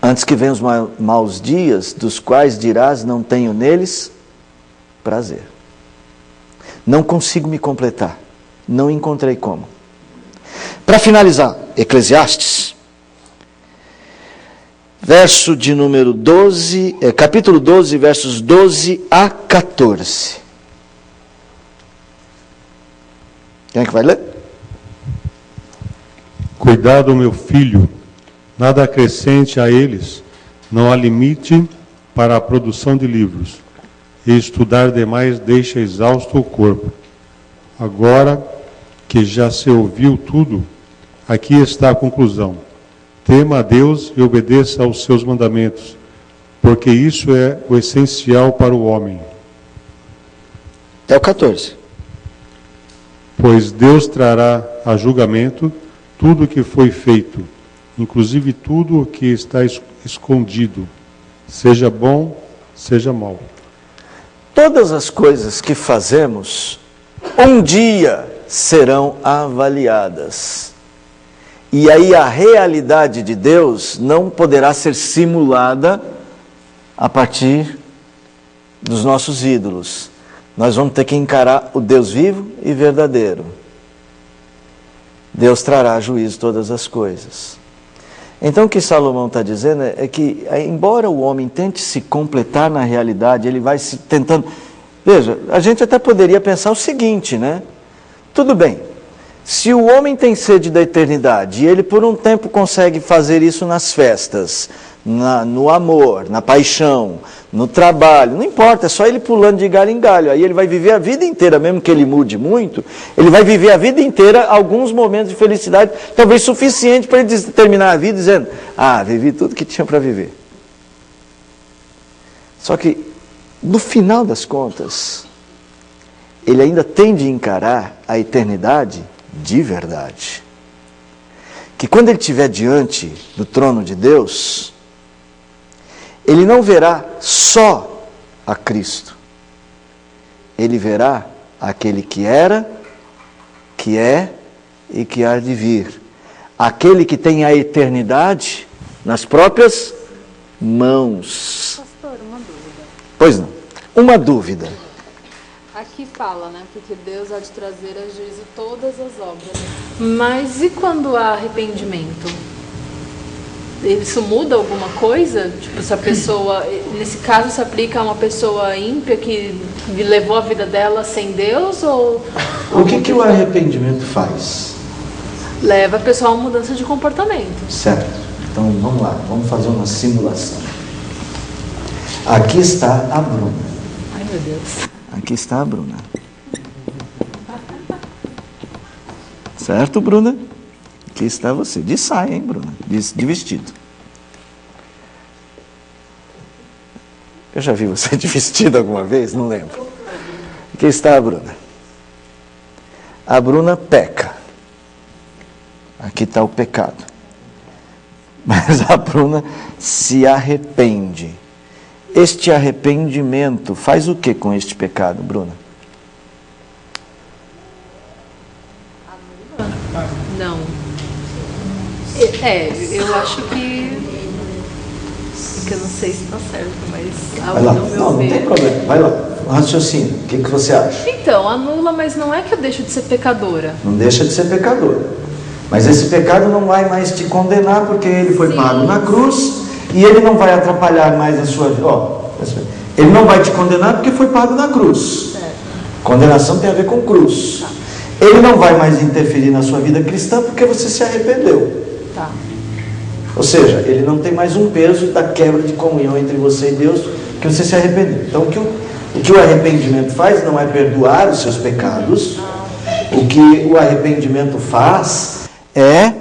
Antes que venham os maus dias, dos quais dirás, não tenho neles prazer. Não consigo me completar. Não encontrei como. Para finalizar, Eclesiastes, verso de número 12, capítulo 12, versos 12 a 14. Quem é que vai ler? Cuidado, meu filho, nada acrescente a eles, não há limite para a produção de livros. E estudar demais deixa exausto o corpo. Agora que já se ouviu tudo, aqui está a conclusão. Tema a Deus e obedeça aos seus mandamentos, porque isso é o essencial para o homem. É o 14. Pois Deus trará a julgamento tudo o que foi feito, inclusive tudo o que está escondido, seja bom, seja mau. Todas as coisas que fazemos, um dia serão avaliadas. E aí a realidade de Deus não poderá ser simulada a partir dos nossos ídolos. Nós vamos ter que encarar o Deus vivo e verdadeiro. Deus trará a juízo todas as coisas. Então o que Salomão está dizendo é que, embora o homem tente se completar na realidade, ele vai se tentando... Veja, a gente até poderia pensar o seguinte, né? Tudo bem, se o homem tem sede da eternidade e ele por um tempo consegue fazer isso nas festas, no amor, na paixão, no trabalho, não importa, é só ele pulando de galho em galho. Aí ele vai viver a vida inteira, mesmo que ele mude muito, ele vai viver a vida inteira alguns momentos de felicidade, talvez suficiente para ele terminar a vida dizendo, vivi tudo que tinha para viver. Só que, no final das contas, ele ainda tem de encarar a eternidade de verdade. Que quando ele estiver diante do trono de Deus, ele não verá só a Cristo. Ele verá aquele que era, que é e que há de vir. Aquele que tem a eternidade nas próprias mãos. Pastor, uma dúvida. Pois não. Uma dúvida. Aqui fala, né? Porque Deus há de trazer a juízo todas as obras. Mas e quando há arrependimento? Isso muda alguma coisa? Tipo, se a pessoa, nesse caso, se aplica a uma pessoa ímpia que levou a vida dela sem Deus? Ou o que o arrependimento faz? Leva a pessoa a uma mudança de comportamento. Certo. Então vamos lá, vamos fazer uma simulação. Aqui está a Bruna. Ai, meu Deus. Aqui está a Bruna. Certo, Bruna? Aqui está você. De saia, hein, Bruna? De vestido. Eu já vi você de vestido alguma vez? Não lembro. Aqui está a Bruna. A Bruna peca. Aqui está o pecado. Mas a Bruna se arrepende. Este arrependimento faz o que com este pecado, Bruna? Não. Eu acho que eu não sei se está certo, mas Vai lá. Não tem problema. Vai lá. Raciocínio. O que você acha? Então, anula, mas não é que eu deixo de ser pecadora. Não deixa de ser pecadora. Mas esse pecado não vai mais te condenar, porque ele foi pago na cruz e ele não vai atrapalhar mais a sua vida. Ele não vai te condenar porque foi pago na cruz. Condenação tem a ver com cruz. Ele não vai mais interferir na sua vida cristã porque você se arrependeu. Tá. Ou seja, ele não tem mais um peso da quebra de comunhão entre você e Deus, que você se arrependeu. Então, o que o arrependimento faz não é perdoar os seus pecados. O que o arrependimento faz é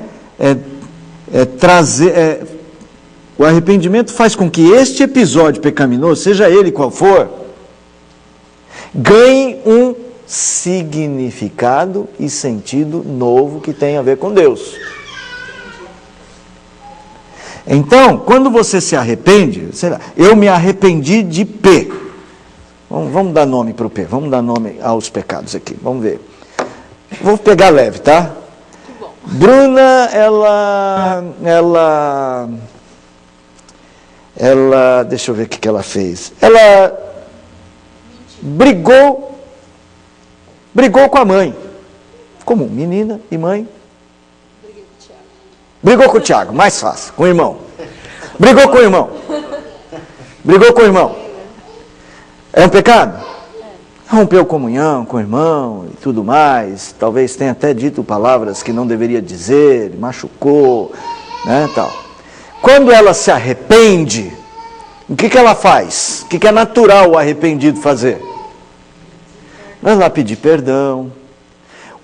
trazer... o arrependimento faz com que este episódio pecaminoso, seja ele qual for, ganhe um significado e sentido novo que tem a ver com Deus. Então, quando você se arrepende, sei lá, eu me arrependi de P. Vamos dar nome para o P, vamos dar nome aos pecados aqui, vamos ver. Vou pegar leve, tá? Bruna, ela, deixa eu ver o que ela fez. Ela brigou com a mãe. Comum, menina e mãe. Brigou com o Tiago, mais fácil, com o irmão. Brigou com o irmão. Brigou com o irmão. É um pecado? Rompeu comunhão com o irmão e tudo mais. Talvez tenha até dito palavras que não deveria dizer, machucou, né, tal. Quando ela se arrepende, o que ela faz? O que é natural o arrependido fazer? Vai lá pedir perdão.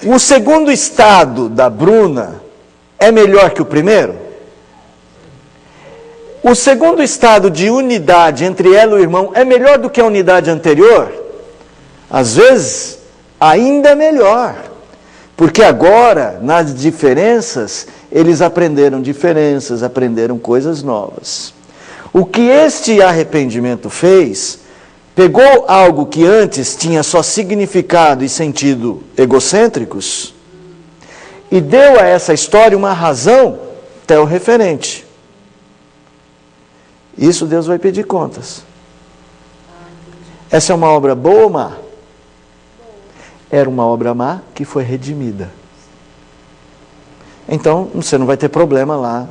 O segundo estado da Bruna é melhor que o primeiro? O segundo estado de unidade entre ela e o irmão é melhor do que a unidade anterior? Às vezes, ainda melhor. Porque agora, nas diferenças, eles aprenderam diferenças, aprenderam coisas novas. O que este arrependimento fez, pegou algo que antes tinha só significado e sentido egocêntricos, e deu a essa história uma razão teorreferente. Isso Deus vai pedir contas. Essa é uma obra boa ou má? Era uma obra má que foi redimida. Então, você não vai ter problema lá.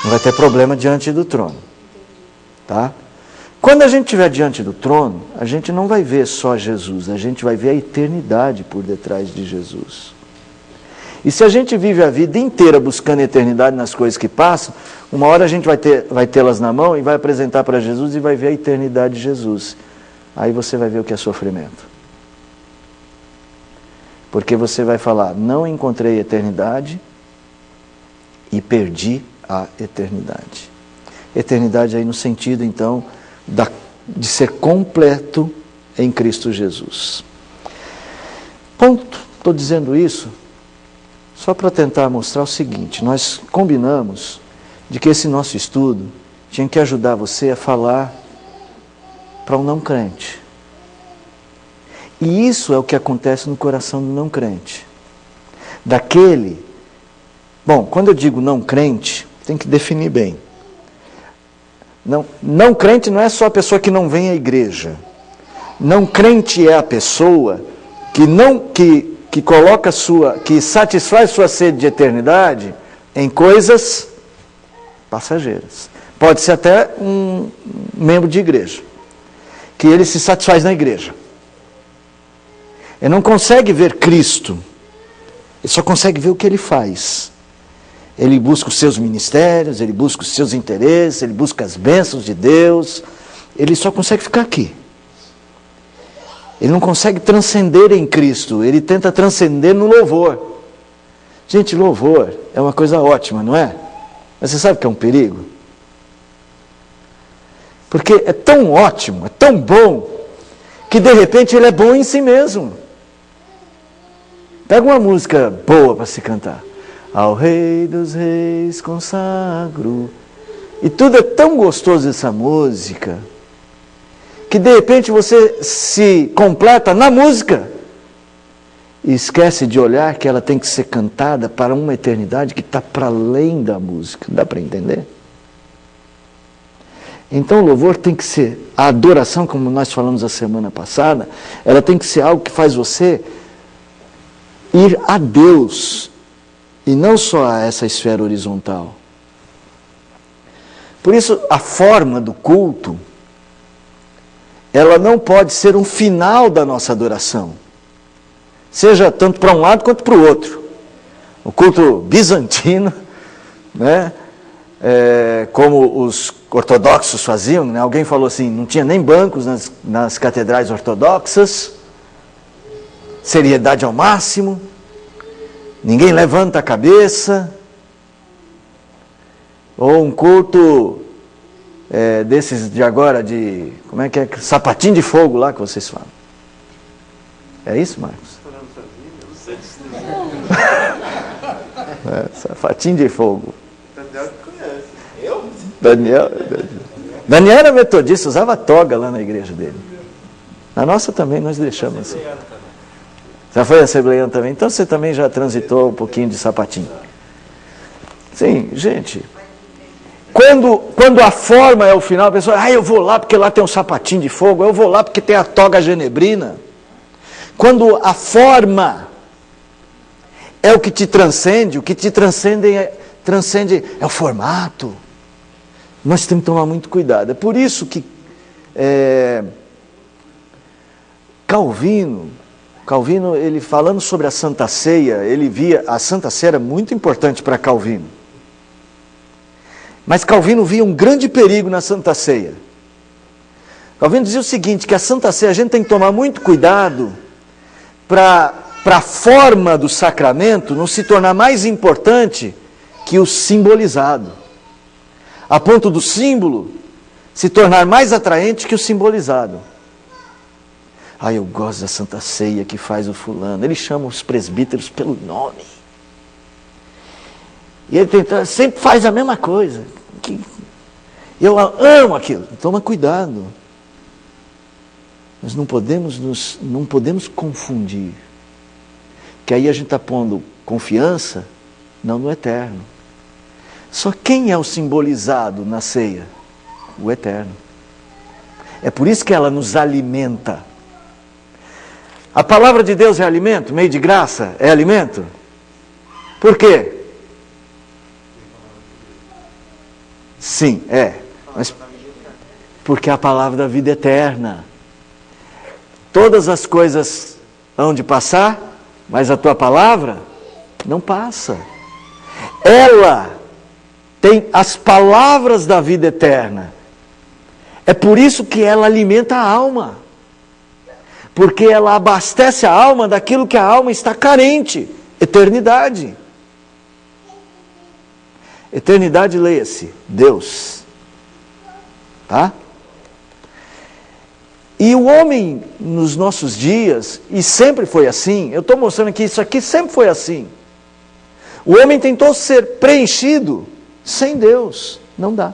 Não vai ter problema diante do trono. Tá? Quando a gente estiver diante do trono, a gente não vai ver só Jesus, a gente vai ver a eternidade por detrás de Jesus. E se a gente vive a vida inteira buscando a eternidade nas coisas que passam, uma hora a gente vai tê-las na mão e vai apresentar para Jesus e vai ver a eternidade de Jesus. Aí você vai ver o que é sofrimento. Porque você vai falar, não encontrei eternidade e perdi a eternidade. Eternidade aí no sentido, então, de ser completo em Cristo Jesus. Ponto. Estou dizendo isso só para tentar mostrar o seguinte, nós combinamos de que esse nosso estudo tinha que ajudar você a falar para um não crente. E isso é o que acontece no coração do não crente. Quando eu digo não crente, tem que definir bem. Não crente não é só a pessoa que não vem à igreja. Não crente é a pessoa que coloca que satisfaz sua sede de eternidade em coisas passageiras. Pode ser até um membro de igreja, que ele se satisfaz na igreja. Ele não consegue ver Cristo, ele só consegue ver o que ele faz. Ele busca os seus ministérios, ele busca os seus interesses, ele busca as bênçãos de Deus, ele só consegue ficar aqui. Ele não consegue transcender em Cristo, ele tenta transcender no louvor. Gente, louvor é uma coisa ótima, não é? Mas você sabe que é um perigo? Porque é tão ótimo, é tão bom, que de repente ele é bom em si mesmo. Pega uma música boa para se cantar. Ao Rei dos Reis consagro. E tudo é tão gostoso essa música, que de repente você se completa na música e esquece de olhar que ela tem que ser cantada para uma eternidade que está para além da música. Dá para entender? Então o louvor tem que ser, a adoração, como nós falamos a semana passada, ela tem que ser algo que faz você ir a Deus e não só a essa esfera horizontal. Por isso a forma do culto, ela não pode ser um final da nossa adoração, seja tanto para um lado quanto para o outro. O culto bizantino, né? Como os ortodoxos faziam, né? Alguém falou assim, não tinha nem bancos nas catedrais ortodoxas, seriedade ao máximo, ninguém levanta a cabeça, ou um culto desses de agora, como é que é, sapatinho de fogo lá que vocês falam. É isso, Marcos? Sapatinho de fogo. Daniel era metodista, usava toga lá na igreja dele. Na nossa também nós deixamos assim. Já foi assembleiano também? Então você também já transitou um pouquinho de sapatinho. Sim, gente. Quando a forma é o final, a pessoa, eu vou lá porque lá tem um sapatinho de fogo, eu vou lá porque tem a toga genebrina. Quando a forma é o que te transcende, o que te transcende é o formato. Nós temos que tomar muito cuidado. É por isso que Calvino, ele falando sobre a Santa Ceia, ele via, a Santa Ceia era muito importante para Calvino. Mas Calvino via um grande perigo na Santa Ceia. Calvino dizia o seguinte, que a Santa Ceia a gente tem que tomar muito cuidado para a forma do sacramento não se tornar mais importante que o simbolizado. A ponto do símbolo se tornar mais atraente que o simbolizado. Eu gosto da Santa Ceia que faz o fulano. Ele chama os presbíteros pelo nome. E ele sempre faz a mesma coisa. Eu amo aquilo. Toma cuidado. Nós não podemos confundir. Que aí a gente está pondo confiança, não no eterno. Só quem é o simbolizado na ceia? O eterno. É por isso que ela nos alimenta. A palavra de Deus é alimento? Meio de graça é alimento? Por quê? Sim, mas porque é a palavra da vida eterna. Todas as coisas hão de passar, mas a tua palavra não passa. Ela tem as palavras da vida eterna. É por isso que ela alimenta a alma. Porque ela abastece a alma daquilo que a alma está carente. Eternidade. Eternidade, leia-se, Deus. Tá? E o homem, nos nossos dias, e sempre foi assim, eu estou mostrando que isso aqui sempre foi assim. O homem tentou ser preenchido sem Deus. Não dá.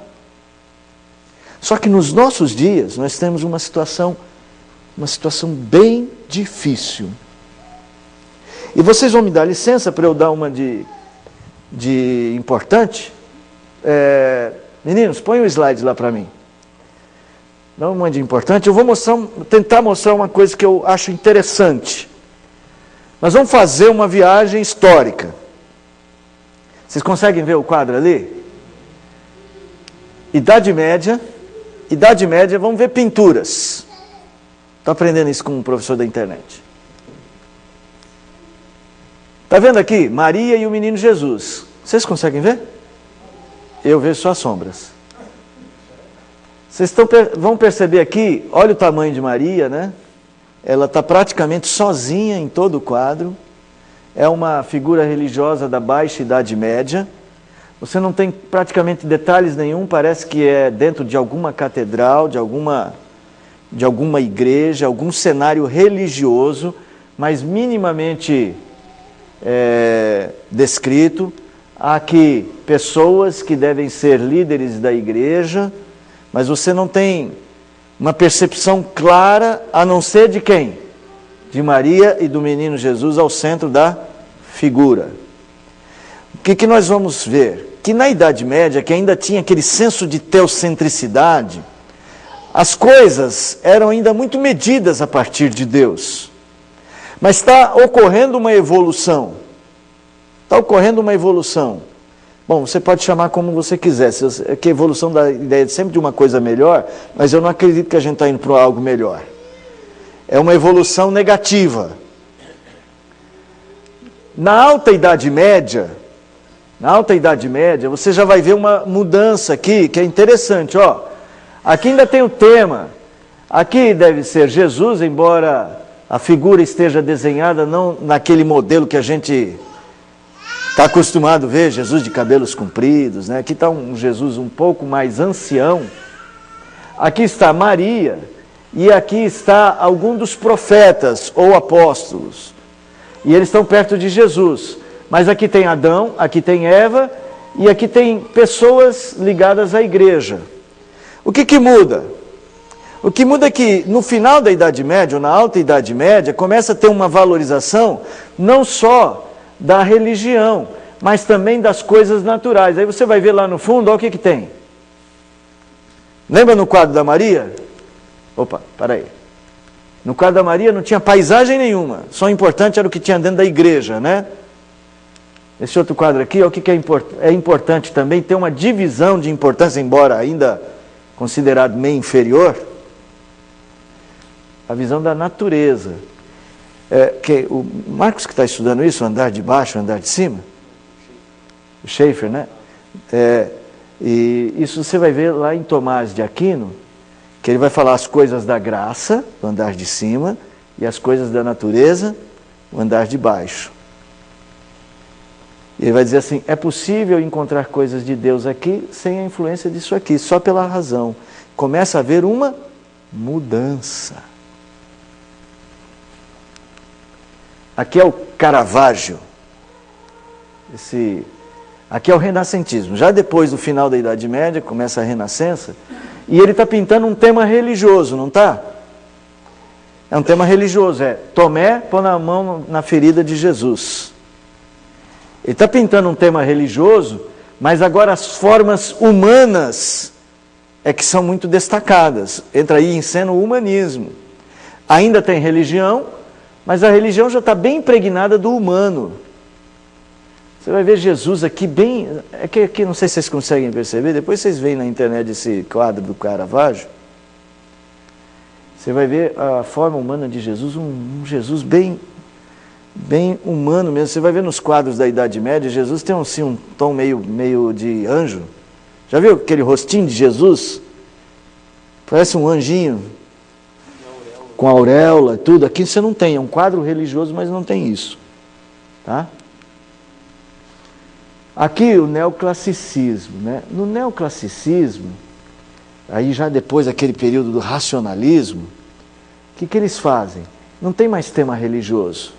Só que nos nossos dias, nós temos uma situação bem difícil. E vocês vão me dar licença para eu dar uma de importante? Meninos, põe o slide lá para mim. Dá uma de importante. Eu vou tentar mostrar uma coisa que eu acho interessante. Nós vamos fazer uma viagem histórica. Vocês conseguem ver o quadro ali? Idade Média, vamos ver pinturas. Estou aprendendo isso com um professor da internet. Está vendo aqui? Maria e o menino Jesus. Vocês conseguem ver? Eu vejo só as sombras. Vocês vão perceber aqui, olha o tamanho de Maria, né? Ela está praticamente sozinha em todo o quadro. É uma figura religiosa da Baixa Idade Média. Você não tem praticamente detalhes nenhum, parece que é dentro de alguma catedral, de alguma igreja, algum cenário religioso, mas minimamente descrito. Há aqui pessoas que devem ser líderes da igreja, mas você não tem uma percepção clara, a não ser de quem? De Maria e do menino Jesus ao centro da figura. O que nós vamos ver? Que na Idade Média, que ainda tinha aquele senso de teocentricidade, as coisas eram ainda muito medidas a partir de Deus. Mas está ocorrendo uma evolução. Está ocorrendo uma evolução. Bom, você pode chamar como você quiser, que a evolução da ideia sempre de uma coisa melhor, mas eu não acredito que a gente está indo para algo melhor. É uma evolução negativa. Na Alta Idade Média, você já vai ver uma mudança aqui, que é interessante, ó. Aqui ainda tem o tema. Aqui deve ser Jesus, embora a figura esteja desenhada não naquele modelo que a gente está acostumado a ver, Jesus de cabelos compridos, né? Aqui está um Jesus um pouco mais ancião. Aqui está Maria e aqui está algum dos profetas ou apóstolos. E eles estão perto de Jesus. Mas aqui tem Adão, aqui tem Eva e aqui tem pessoas ligadas à igreja. O que muda? O que muda é que no final da Idade Média, ou na Alta Idade Média, começa a ter uma valorização não só da religião, mas também das coisas naturais. Aí você vai ver lá no fundo, olha o que tem. Lembra no quadro da Maria? Opa, para aí. No quadro da Maria não tinha paisagem nenhuma, só o importante era o que tinha dentro da igreja, né? Esse outro quadro aqui, olha o que é importante também, ter uma divisão de importância, embora ainda considerado meio inferior, a visão da natureza. Que o Marcos que está estudando isso, o andar de baixo, o andar de cima, o Schaeffer, né? E isso você vai ver lá em Tomás de Aquino, que ele vai falar as coisas da graça, o andar de cima, e as coisas da natureza, o andar de baixo. E ele vai dizer assim, é possível encontrar coisas de Deus aqui sem a influência disso aqui, só pela razão. Começa a haver uma mudança. Aqui é o Caravaggio. Aqui é o renascentismo. Já depois do final da Idade Média, começa a Renascença, e ele está pintando um tema religioso, não está? É um tema religioso, Tomé põe a mão na ferida de Jesus. Ele está pintando um tema religioso, mas agora as formas humanas é que são muito destacadas. Entra aí em cena o humanismo. Ainda tem religião, mas a religião já está bem impregnada do humano. Você vai ver Jesus aqui bem... É que aqui, não sei se vocês conseguem perceber, depois vocês veem na internet esse quadro do Caravaggio. Você vai ver a forma humana de Jesus, um Jesus bem humano mesmo. Você vai ver nos quadros da Idade Média, Jesus tem assim, um tom meio de anjo. Já viu aquele rostinho de Jesus? Parece um anjinho. Com auréola e tudo. Aqui você não tem, é um quadro religioso, mas não tem isso. Tá? Aqui o neoclassicismo, né? No neoclassicismo, aí já depois daquele período do racionalismo, o que eles fazem? Não tem mais tema religioso.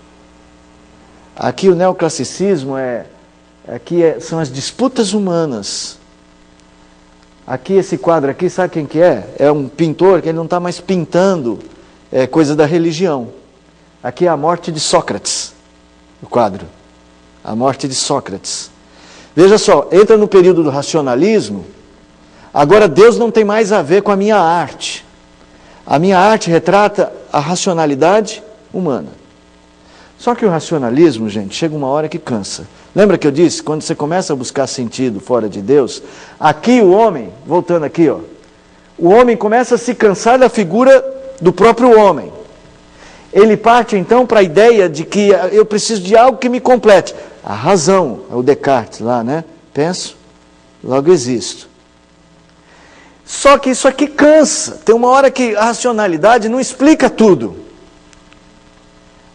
Aqui o neoclassicismo são as disputas humanas. Aqui esse quadro aqui, sabe quem que é? É um pintor que ele não está mais pintando coisa da religião. Aqui é a morte de Sócrates, o quadro. A morte de Sócrates. Veja só, entra no período do racionalismo, agora Deus não tem mais a ver com a minha arte. A minha arte retrata a racionalidade humana. Só que o racionalismo, gente, chega uma hora que cansa. Lembra que eu disse, quando você começa a buscar sentido fora de Deus, aqui o homem, voltando aqui, ó, o homem começa a se cansar da figura do próprio homem. Ele parte então para a ideia de que eu preciso de algo que me complete. A razão, é o Descartes lá, né? Penso, logo existo. Só que isso aqui cansa. Tem uma hora que a racionalidade não explica tudo.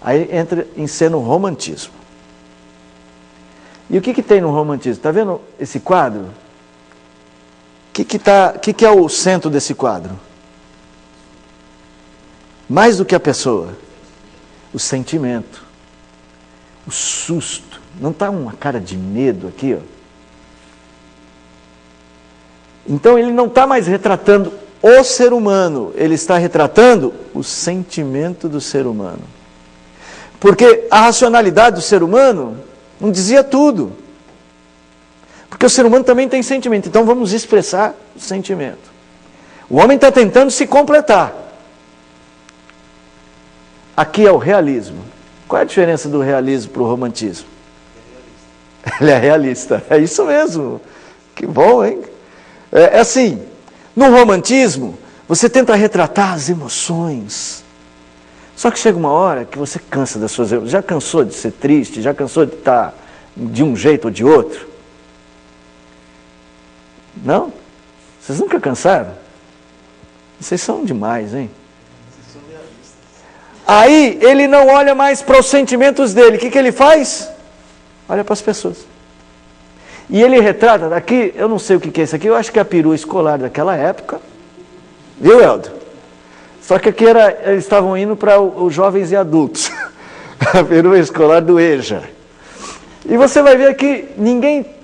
Aí entra em cena o romantismo. E o que tem no romantismo? Está vendo esse quadro? O que é o centro desse quadro? Mais do que a pessoa, o sentimento, o susto. Não está uma cara de medo aqui, ó? Então ele não está mais retratando o ser humano, ele está retratando o sentimento do ser humano. Porque a racionalidade do ser humano não dizia tudo. Porque o ser humano também tem sentimento, então vamos expressar o sentimento. O homem está tentando se completar. Aqui é o realismo. Qual é a diferença do realismo para o romantismo? Ele é realista. É isso mesmo. Que bom, hein? É assim, no romantismo, você tenta retratar as emoções. Só que chega uma hora que você cansa das suas emoções. Já cansou de ser triste? Já cansou de estar de um jeito ou de outro? Não? Vocês nunca cansaram? Vocês são demais, hein? Aí ele não olha mais para os sentimentos dele. O que ele faz? Olha para as pessoas. E ele retrata daqui, eu não sei o que é isso aqui, eu acho que é a perua escolar daquela época. Viu, Helder? Só que aqui eles estavam indo para os jovens e adultos. A perua escolar do EJA. E você vai ver que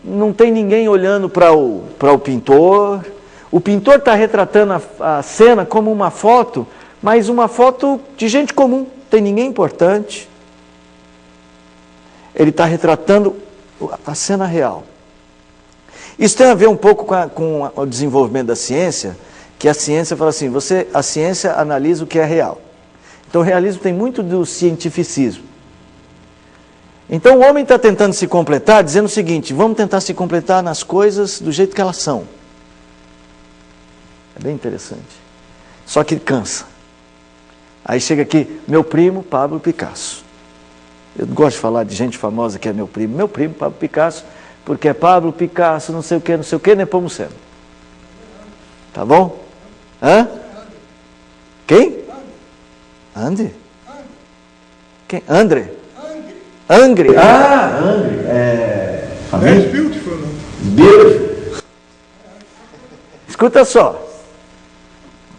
não tem ninguém olhando para o pintor. O pintor está retratando a cena como uma foto, mas uma foto de gente comum, não tem ninguém importante. Ele está retratando a cena real. Isso tem a ver um pouco com o desenvolvimento da ciência, que a ciência fala assim, a ciência analisa o que é real. Então o realismo tem muito do cientificismo. Então o homem está tentando se completar, dizendo o seguinte, vamos tentar se completar nas coisas do jeito que elas são. É bem interessante. Só que cansa. Aí chega aqui, meu primo Pablo Picasso. Eu gosto de falar de gente famosa que é meu primo. Meu primo Pablo Picasso, porque é Pablo Picasso, não sei o que, Nepomuceno. Tá bom? Hã? Quem? Ande? Quem? André? Angre. Ah, Angre. That's beautiful, não? Beautiful. Escuta só.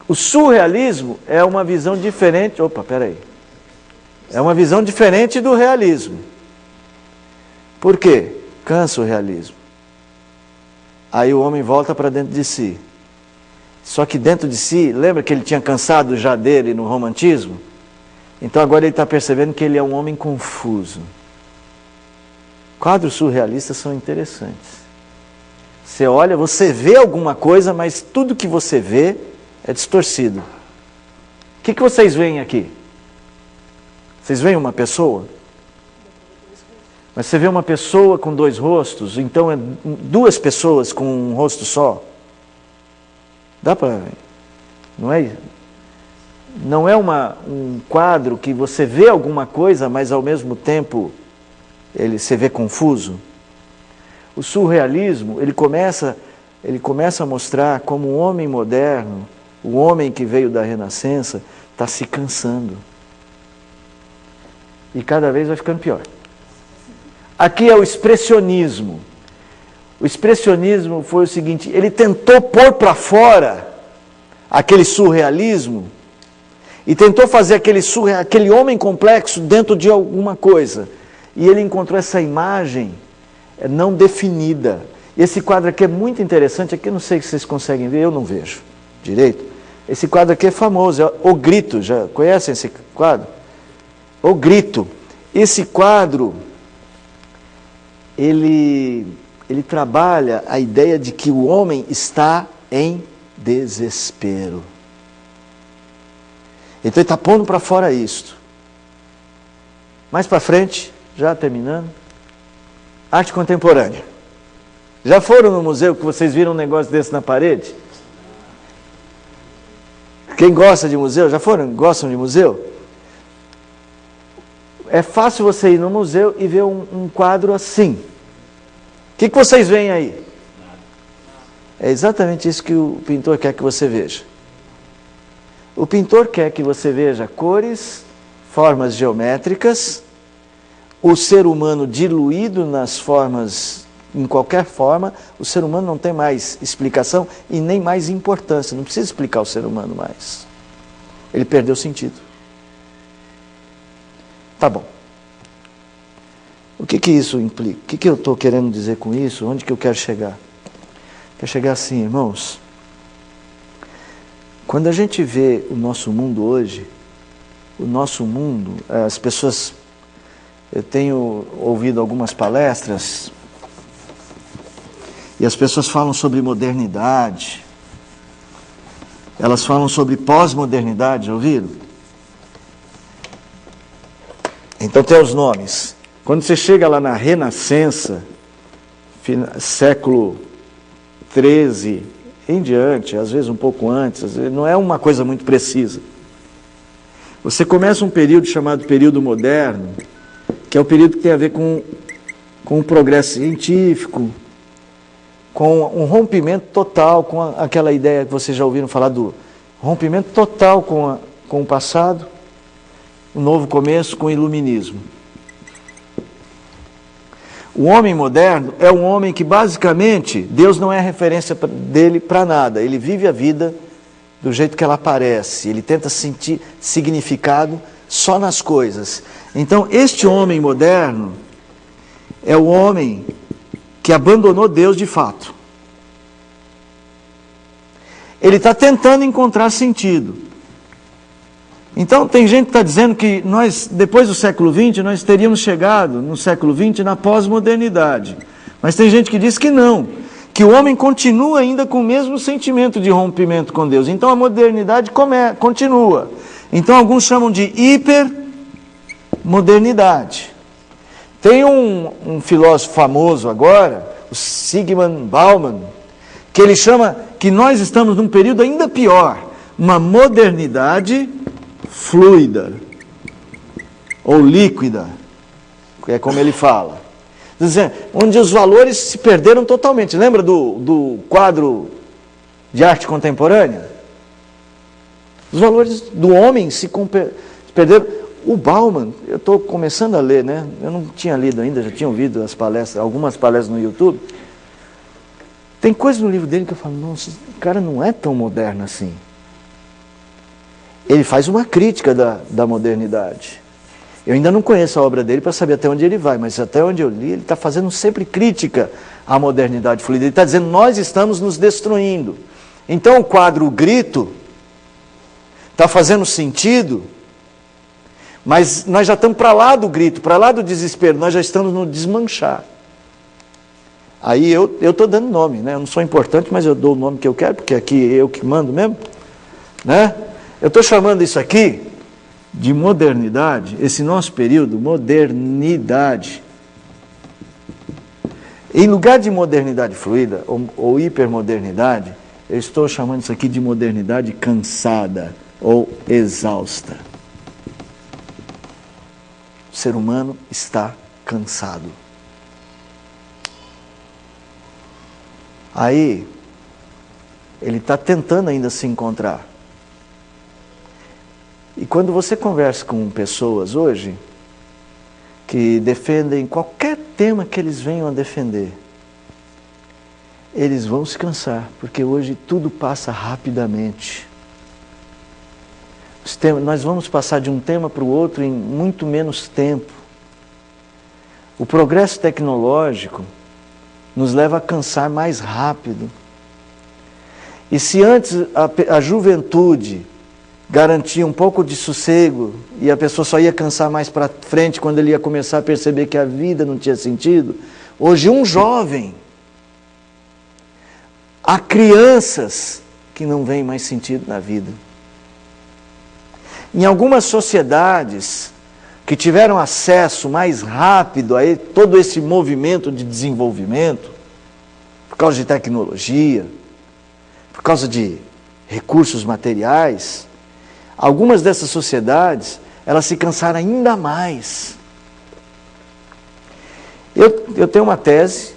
O surrealismo é uma visão diferente. Opa, peraí. É uma visão diferente do realismo. Por quê? Cansa o realismo. Aí o homem volta para dentro de si. Só que dentro de si, lembra que ele tinha cansado já dele no romantismo? Então agora ele está percebendo que ele é um homem confuso. Quadros surrealistas são interessantes. Você olha, você vê alguma coisa, mas tudo que você vê é distorcido. O que vocês veem aqui? Vocês veem uma pessoa? Mas você vê uma pessoa com dois rostos, então é duas pessoas com um rosto só. Dá para... Não é um quadro que você vê alguma coisa, mas ao mesmo tempo você vê confuso. O surrealismo, ele começa a mostrar como o homem moderno, o homem que veio da Renascença, está se cansando. E cada vez vai ficando pior. Aqui é o expressionismo. O expressionismo foi o seguinte, ele tentou pôr para fora aquele surrealismo e tentou fazer aquele homem complexo dentro de alguma coisa. E ele encontrou essa imagem não definida. E esse quadro aqui é muito interessante, aqui eu não sei se vocês conseguem ver, eu não vejo direito. Esse quadro aqui é famoso, é O Grito, já conhecem esse quadro? O Grito. Esse quadro, ele trabalha a ideia de que o homem está em desespero. Então ele está pondo para fora isto. Mais para frente, já terminando, arte contemporânea. Já foram no museu que vocês viram um negócio desse na parede? Quem gosta de museu, já foram? Gostam de museu? É fácil você ir no museu e ver um quadro assim. O que vocês veem aí? É exatamente isso que o pintor quer que você veja. O pintor quer que você veja cores, formas geométricas, o ser humano diluído nas formas, em qualquer forma, o ser humano não tem mais explicação e nem mais importância. Não precisa explicar o ser humano mais. Ele perdeu sentido. Tá bom. O que isso implica? O que eu estou querendo dizer com isso? Onde que eu quero chegar? Quero chegar assim, irmãos. Quando a gente vê o nosso mundo hoje, o nosso mundo, as pessoas... Eu tenho ouvido algumas palestras e as pessoas falam sobre modernidade. Elas falam sobre pós-modernidade, já ouviram? Então tem os nomes. Quando você chega lá na Renascença, século XIII em diante, às vezes um pouco antes, não é uma coisa muito precisa. Você começa um período chamado período moderno, que é o período que tem a ver com o progresso científico, com um rompimento total com aquela ideia que vocês já ouviram falar do rompimento total com o passado, um novo começo com o iluminismo. O homem moderno é um homem que basicamente Deus não é referência dele para nada, ele vive a vida do jeito que ela aparece, ele tenta sentir significado só nas coisas. Então, este homem moderno é o homem que abandonou Deus de fato. Ele está tentando encontrar sentido. Então, tem gente que está dizendo que nós, depois do século XX, nós teríamos chegado no século XX na pós-modernidade. Mas tem gente que diz que não, que o homem continua ainda com o mesmo sentimento de rompimento com Deus. Então, a modernidade continua. Então, alguns chamam de hipermodernidade. Tem um filósofo famoso agora, o Zygmunt Bauman, que ele chama que nós estamos num período ainda pior, uma modernidade fluida, ou líquida, é como ele fala. Dizendo, onde os valores se perderam totalmente. Lembra do quadro de arte contemporânea? Os valores do homem se perderam. O Bauman, eu estou começando a ler, né? Eu não tinha lido ainda, já tinha ouvido as palestras, algumas palestras no YouTube. Tem coisas no livro dele que eu falo, nossa, o cara não é tão moderno assim. Ele faz uma crítica da modernidade. Eu ainda não conheço a obra dele para saber até onde ele vai, mas até onde eu li, ele está fazendo sempre crítica à modernidade fluida. Ele está dizendo, nós estamos nos destruindo. Então o quadro O Grito está fazendo sentido, mas nós já estamos para lá do grito, para lá do desespero, nós já estamos no desmanchar. Aí eu estou dando nome, né? Eu não sou importante, mas eu dou o nome que eu quero, porque aqui eu que mando mesmo, né? Eu estou chamando isso aqui de modernidade, esse nosso período, modernidade. Em lugar de modernidade fluida, ou hipermodernidade, eu estou chamando isso aqui de modernidade cansada, ou exausta. O ser humano está cansado. Aí, ele está tentando ainda se encontrar. E quando você conversa com pessoas hoje, que defendem qualquer tema que eles venham a defender, eles vão se cansar, porque hoje tudo passa rapidamente. Nós vamos passar de um tema para o outro em muito menos tempo. O progresso tecnológico nos leva a cansar mais rápido. E se antes a juventude garantia um pouco de sossego e a pessoa só ia cansar mais para frente quando ele ia começar a perceber que a vida não tinha sentido, hoje um jovem, há crianças que não veem mais sentido na vida. Em algumas sociedades que tiveram acesso mais rápido a todo esse movimento de desenvolvimento, por causa de tecnologia, por causa de recursos materiais, algumas dessas sociedades, elas se cansaram ainda mais. Eu tenho uma tese,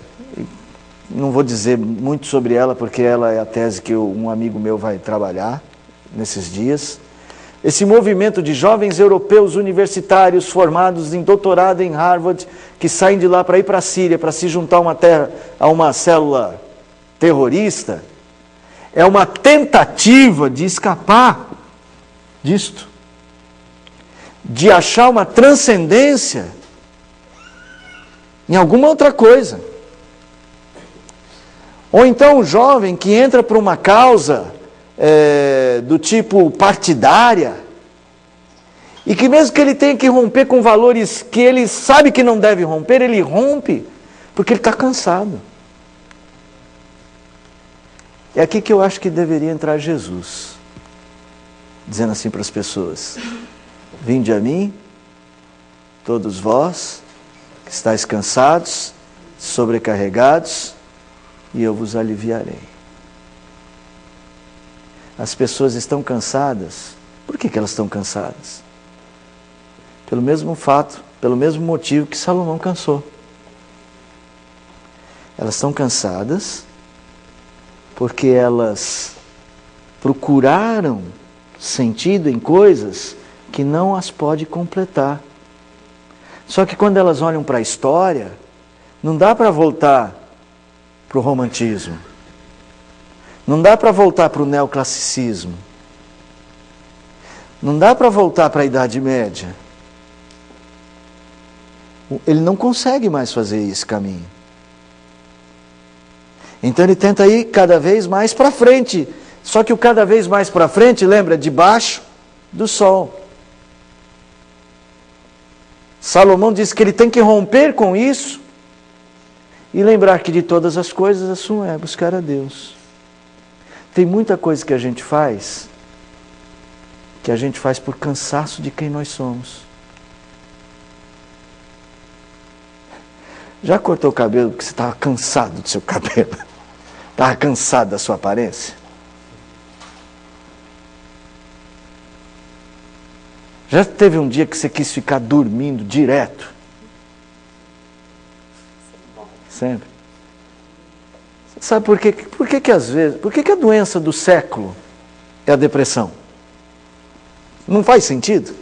não vou dizer muito sobre ela, porque ela é a tese que um amigo meu vai trabalhar nesses dias, Esse movimento de jovens europeus universitários formados em doutorado em Harvard, que saem de lá para ir para a Síria, para se juntar a uma célula terrorista, é uma tentativa de escapar disto, de achar uma transcendência em alguma outra coisa. Ou então o jovem que entra para uma causa do tipo partidária, e que mesmo que ele tenha que romper com valores que ele sabe que não deve romper, ele rompe, porque ele está cansado. É aqui que eu acho que deveria entrar Jesus, dizendo assim para as pessoas: vinde a mim, todos vós que estáis cansados, sobrecarregados, e eu vos aliviarei. As pessoas estão cansadas. Por que elas estão cansadas? Pelo mesmo fato, pelo mesmo motivo que Salomão cansou. Elas estão cansadas porque elas procuraram sentido em coisas que não as pode completar. Só que quando elas olham para a história, não dá para voltar para o romantismo. Não dá para voltar para o neoclassicismo. Não dá para voltar para a Idade Média. Ele não consegue mais fazer esse caminho. Então ele tenta ir cada vez mais para frente. Só que o cada vez mais para frente, lembra, debaixo do sol. Salomão diz que ele tem que romper com isso e lembrar que de todas as coisas a sua é buscar a Deus. Tem muita coisa que a gente faz por cansaço de quem nós somos. Já cortou o cabelo porque você estava cansado do seu cabelo? Estava cansado da sua aparência? Já teve um dia que você quis ficar dormindo direto? Sempre. Sabe por quê? Por que às vezes, por que a doença do século é a depressão? Não faz sentido?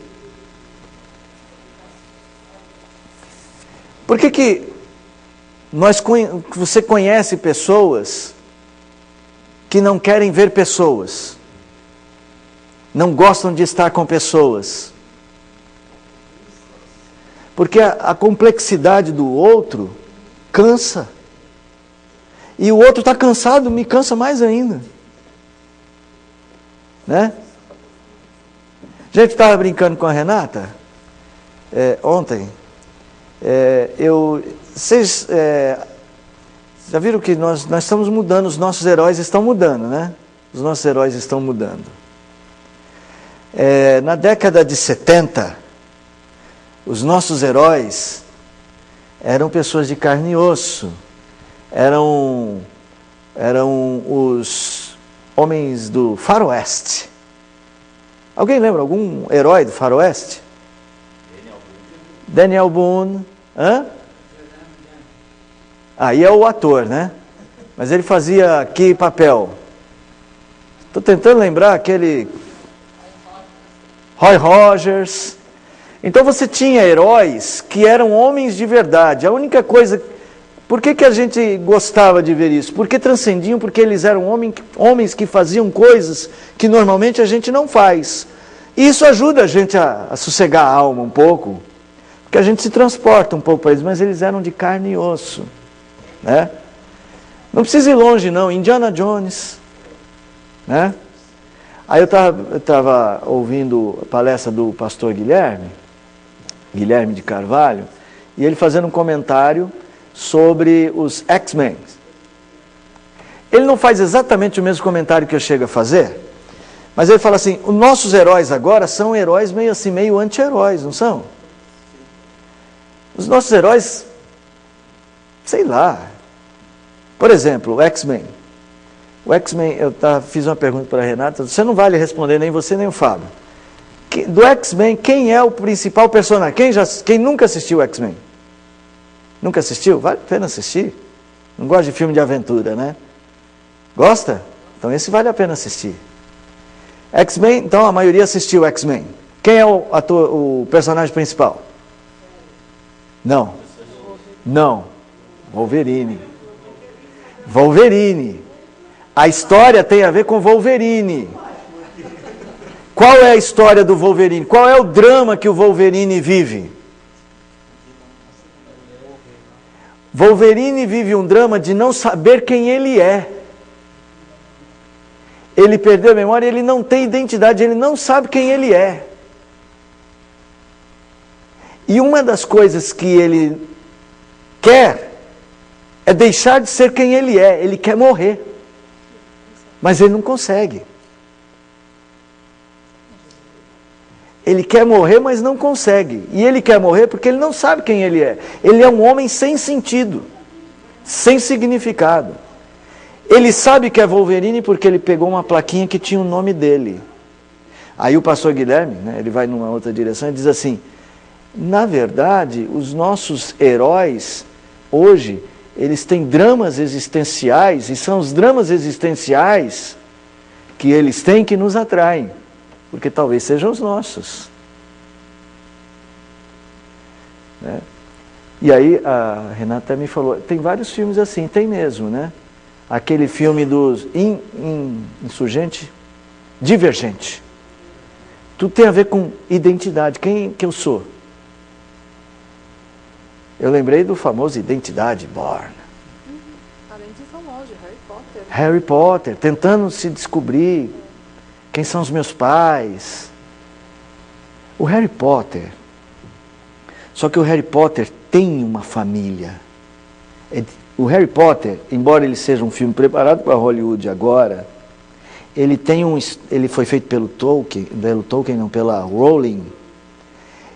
Por que você conhece pessoas que não querem ver pessoas, não gostam de estar com pessoas? Porque a complexidade do outro cansa. E o outro está cansado, me cansa mais ainda. Né? A gente estava brincando com a Renata ontem. Vocês já viram que nós estamos mudando, os nossos heróis estão mudando, né? Os nossos heróis estão mudando. Na década de 70, os nossos heróis eram pessoas de carne e osso. Eram os homens do faroeste. Alguém lembra algum herói do faroeste? Daniel Boone. Hã? Aí é o ator, né? Mas ele fazia que papel? Estou tentando lembrar aquele... Roy Rogers. Então você tinha heróis que eram homens de verdade. A única coisa... Por que a gente gostava de ver isso? Porque transcendiam, porque eles eram homens que faziam coisas que normalmente a gente não faz. E isso ajuda a gente a sossegar a alma um pouco, porque a gente se transporta um pouco para eles, mas eles eram de carne e osso. Né? Não precisa ir longe não, Indiana Jones. Né? Aí eu estava ouvindo a palestra do pastor Guilherme de Carvalho, e ele fazendo um comentário sobre os X-Men. Ele não faz exatamente o mesmo comentário que eu chego a fazer, mas ele fala assim, os nossos heróis agora são heróis meio assim, meio anti-heróis, não são? Os nossos heróis, sei lá. Por exemplo, o X-Men. O X-Men, fiz uma pergunta para a Renata, você não vale responder, nem você nem o Fábio. Do X-Men, quem é o principal personagem? Quem nunca assistiu o X-Men? Nunca assistiu? Vale a pena assistir. Não gosta de filme de aventura, né? Gosta? Então esse vale a pena assistir. X-Men, então a maioria assistiu X-Men. Quem é o personagem principal? Não. Wolverine. A história tem a ver com Wolverine. Qual é a história do Wolverine? Qual é o drama que o Wolverine vive? Wolverine vive um drama de não saber quem ele é. Ele perdeu a memória, ele não tem identidade, ele não sabe quem ele é. E uma das coisas que ele quer é deixar de ser quem ele é. Ele quer morrer. Mas ele não consegue. Ele quer morrer, mas não consegue. E ele quer morrer porque ele não sabe quem ele é. Ele é um homem sem sentido, sem significado. Ele sabe que é Wolverine porque ele pegou uma plaquinha que tinha o nome dele. Aí o pastor Guilherme, ele vai numa outra direção e diz assim: na verdade, os nossos heróis, hoje, eles têm dramas existenciais, e são os dramas existenciais que eles têm que nos atraem, porque talvez sejam os nossos. Né? E aí a Renata até me falou, tem vários filmes assim, tem mesmo, né? Aquele filme dos insurgente, Divergente. Tudo tem a ver com identidade, quem que eu sou? Eu lembrei do famoso Identidade Born. Além de famoso, Harry Potter. Harry Potter, tentando se descobrir quem são os meus pais. O Harry Potter, só que o Harry Potter tem uma família. O Harry Potter, embora ele seja um filme preparado para Hollywood agora, ele foi feito pela Rowling.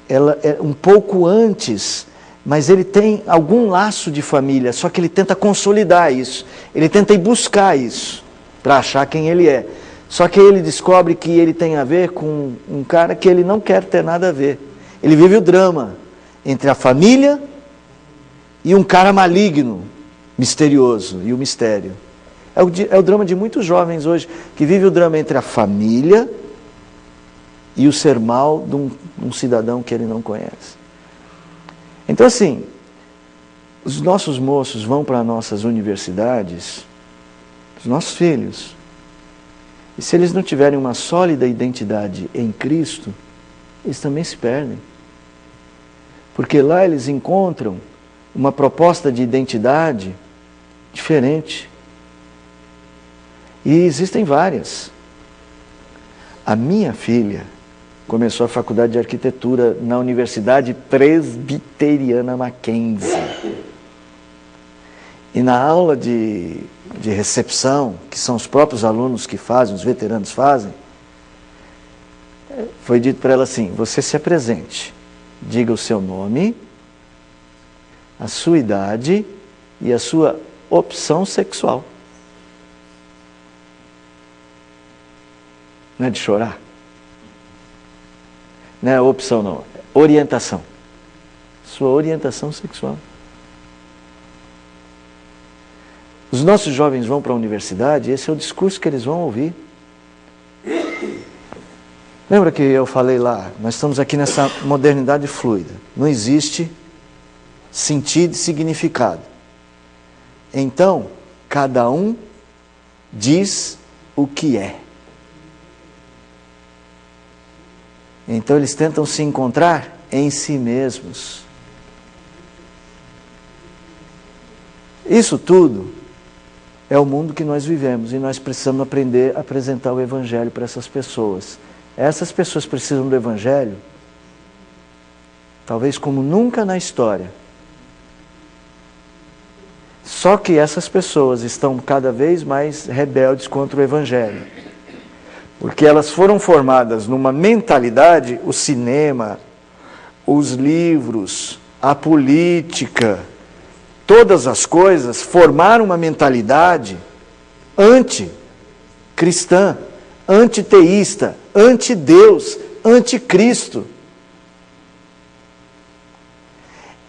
Ela é um pouco antes, mas ele tem algum laço de família, só que ele tenta consolidar isso. Ele tenta ir buscar isso, para achar quem ele é. Só que ele descobre que ele tem a ver com um cara que ele não quer ter nada a ver. Ele vive o drama entre a família e um cara maligno, misterioso, e o mistério. É o drama de muitos jovens hoje, que vive o drama entre a família e o ser mal de um cidadão que ele não conhece. Então assim, os nossos moços vão para nossas universidades, os nossos filhos, e se eles não tiverem uma sólida identidade em Cristo, eles também se perdem. Porque lá eles encontram uma proposta de identidade diferente. E existem várias. A minha filha começou a faculdade de arquitetura na Universidade Presbiteriana Mackenzie. E na aula de recepção, que são os próprios alunos que fazem, os veteranos fazem, foi dito para ela assim: você se apresente, diga o seu nome, a sua idade e a sua opção sexual. Não é de chorar? Não é opção, não. Orientação. Sua orientação sexual. Os nossos jovens vão para a universidade, esse é o discurso que eles vão ouvir. Lembra que eu falei lá, nós estamos aqui nessa modernidade fluida. Não existe sentido e significado. Então, cada um diz o que é. Então eles tentam se encontrar em si mesmos. Isso tudo é o mundo que nós vivemos e nós precisamos aprender a apresentar o Evangelho para essas pessoas. Essas pessoas precisam do Evangelho, talvez como nunca na história. Só que essas pessoas estão cada vez mais rebeldes contra o Evangelho. Porque elas foram formadas numa mentalidade, o cinema, os livros, a política, todas as coisas formaram uma mentalidade anti-cristã, antiteísta, anti-Deus, anti-Cristo.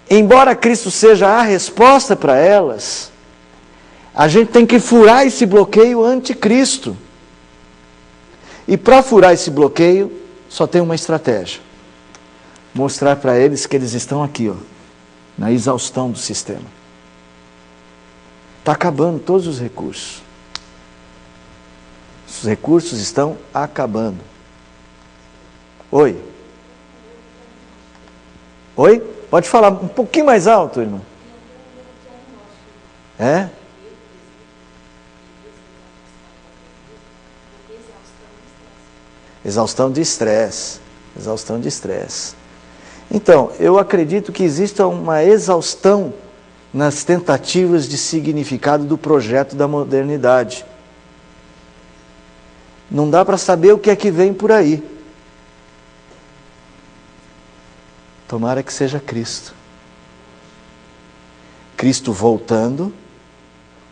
Embora Cristo seja a resposta para elas, a gente tem que furar esse bloqueio anti-Cristo. E para furar esse bloqueio, só tem uma estratégia. Mostrar para eles que eles estão aqui, ó, na exaustão do sistema. Está acabando todos os recursos. Os recursos estão acabando. Oi? Oi? Pode falar um pouquinho mais alto, irmão. É? Exaustão de estresse. Exaustão de estresse. Então, eu acredito que exista uma exaustão nas tentativas de significado do projeto da modernidade. Não dá para saber o que é que vem por aí. Tomara que seja Cristo. Cristo voltando,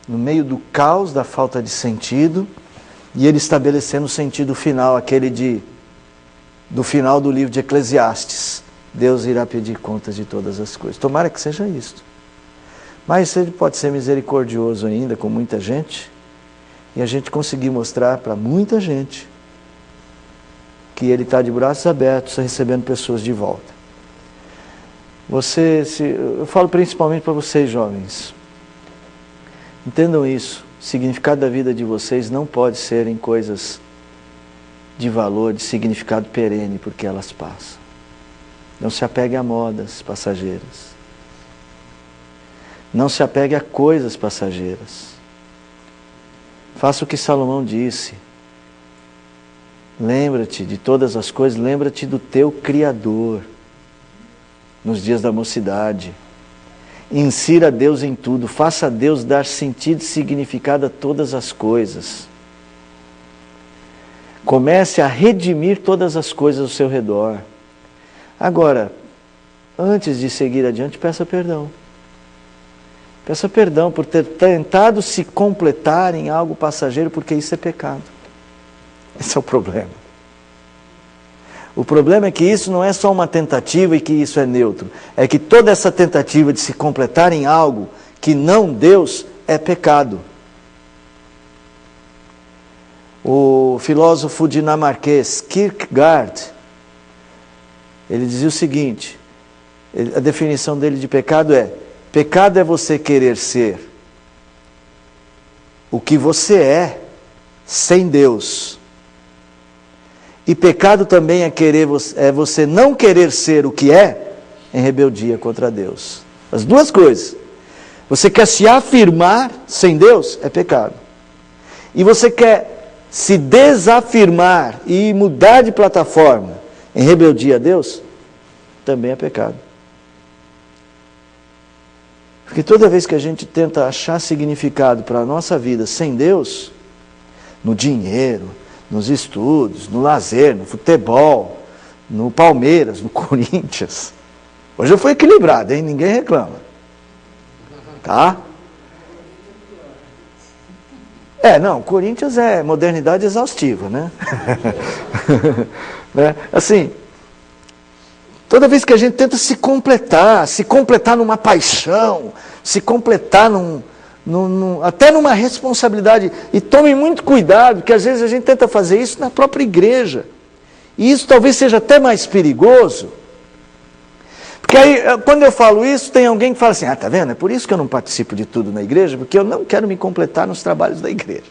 no meio do caos da falta de sentido, e Ele estabelecendo o sentido final, aquele do final do livro de Eclesiastes. Deus irá pedir contas de todas as coisas. Tomara que seja isto. Mas Ele pode ser misericordioso ainda com muita gente, e a gente conseguir mostrar para muita gente que Ele está de braços abertos, recebendo pessoas de volta. Eu falo principalmente para vocês, jovens. Entendam isso. O significado da vida de vocês não pode ser em coisas de valor, de significado perene, porque elas passam. Não se apegue a modas passageiras. Não se apegue a coisas passageiras. Faça o que Salomão disse. Lembra-te de todas as coisas, lembra-te do teu Criador. Nos dias da mocidade. Insira Deus em tudo. Faça Deus dar sentido e significado a todas as coisas. Comece a redimir todas as coisas ao seu redor. Agora, antes de seguir adiante, peça perdão. Peça perdão por ter tentado se completar em algo passageiro, porque isso é pecado. Esse é o problema. O problema é que isso não é só uma tentativa e que isso é neutro. É que toda essa tentativa de se completar em algo que não Deus é pecado. O filósofo dinamarquês Kierkegaard, ele dizia o seguinte, a definição dele de pecado é: pecado é você querer ser o que você é sem Deus. E pecado também é você não querer ser o que é em rebeldia contra Deus. As duas coisas. Você quer se afirmar sem Deus, é pecado. E você quer se desafirmar e mudar de plataforma em rebeldia a Deus, também é pecado. Porque toda vez que a gente tenta achar significado para a nossa vida sem Deus, no dinheiro, nos estudos, no lazer, no futebol, no Palmeiras, no Corinthians. Hoje eu fui equilibrado, hein? Ninguém reclama. Tá? Não, Corinthians é modernidade exaustiva, né? Assim, toda vez que a gente tenta se completar numa paixão, se completar até numa responsabilidade, e tome muito cuidado, porque às vezes a gente tenta fazer isso na própria igreja, e isso talvez seja até mais perigoso, porque aí, quando eu falo isso, tem alguém que fala assim: tá vendo, é por isso que eu não participo de tudo na igreja, porque eu não quero me completar nos trabalhos da igreja,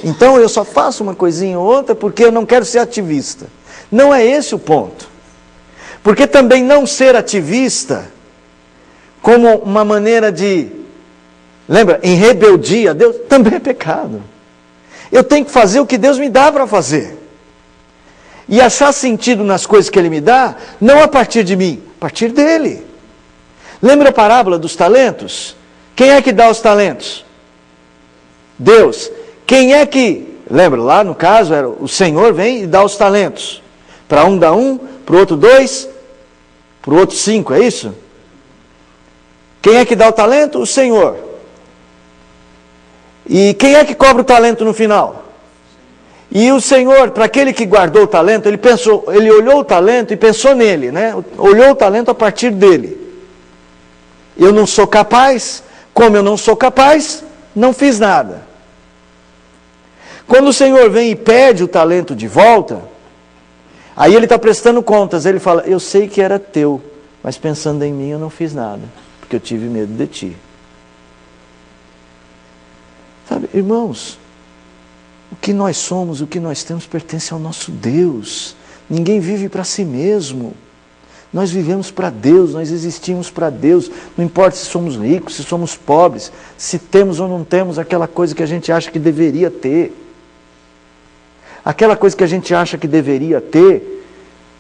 então eu só faço uma coisinha ou outra porque eu não quero ser ativista. Não é esse o ponto, porque também não ser ativista, como uma maneira de, lembra, em rebeldia a Deus, também é pecado. Eu tenho que fazer o que Deus me dá para fazer. E achar sentido nas coisas que Ele me dá, não a partir de mim, a partir dEle. Lembra a parábola dos talentos? Quem é que dá os talentos? Deus. Quem é que, lembra, lá no caso, era o Senhor vem e dá os talentos. Para um dá 1, para o outro 2, para o outro 5, é isso? Quem é que dá o talento? O Senhor. E quem é que cobra o talento no final? E o Senhor, para aquele que guardou o talento, ele olhou o talento e pensou nele, né? Olhou o talento a partir dele. Eu não sou capaz, como eu não sou capaz, não fiz nada. Quando o Senhor vem e pede o talento de volta, aí ele está prestando contas, ele fala, eu sei que era teu, mas pensando em mim eu não fiz nada, porque eu tive medo de ti. Sabe, irmãos, o que nós somos, o que nós temos pertence ao nosso Deus. Ninguém vive para si mesmo. Nós vivemos para Deus, nós existimos para Deus. Não importa se somos ricos, se somos pobres, se temos ou não temos aquela coisa que a gente acha que deveria ter. Aquela coisa que a gente acha que deveria ter,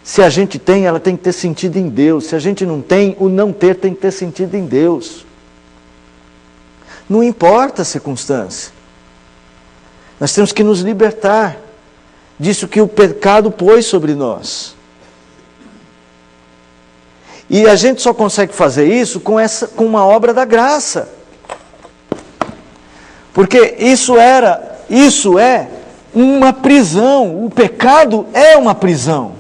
se a gente tem, ela tem que ter sentido em Deus. Se a gente não tem, o não ter tem que ter sentido em Deus. Não importa a circunstância. Nós temos que nos libertar disso que o pecado pôs sobre nós. E a gente só consegue fazer isso com uma obra da graça. Porque isso é uma prisão. O pecado é uma prisão.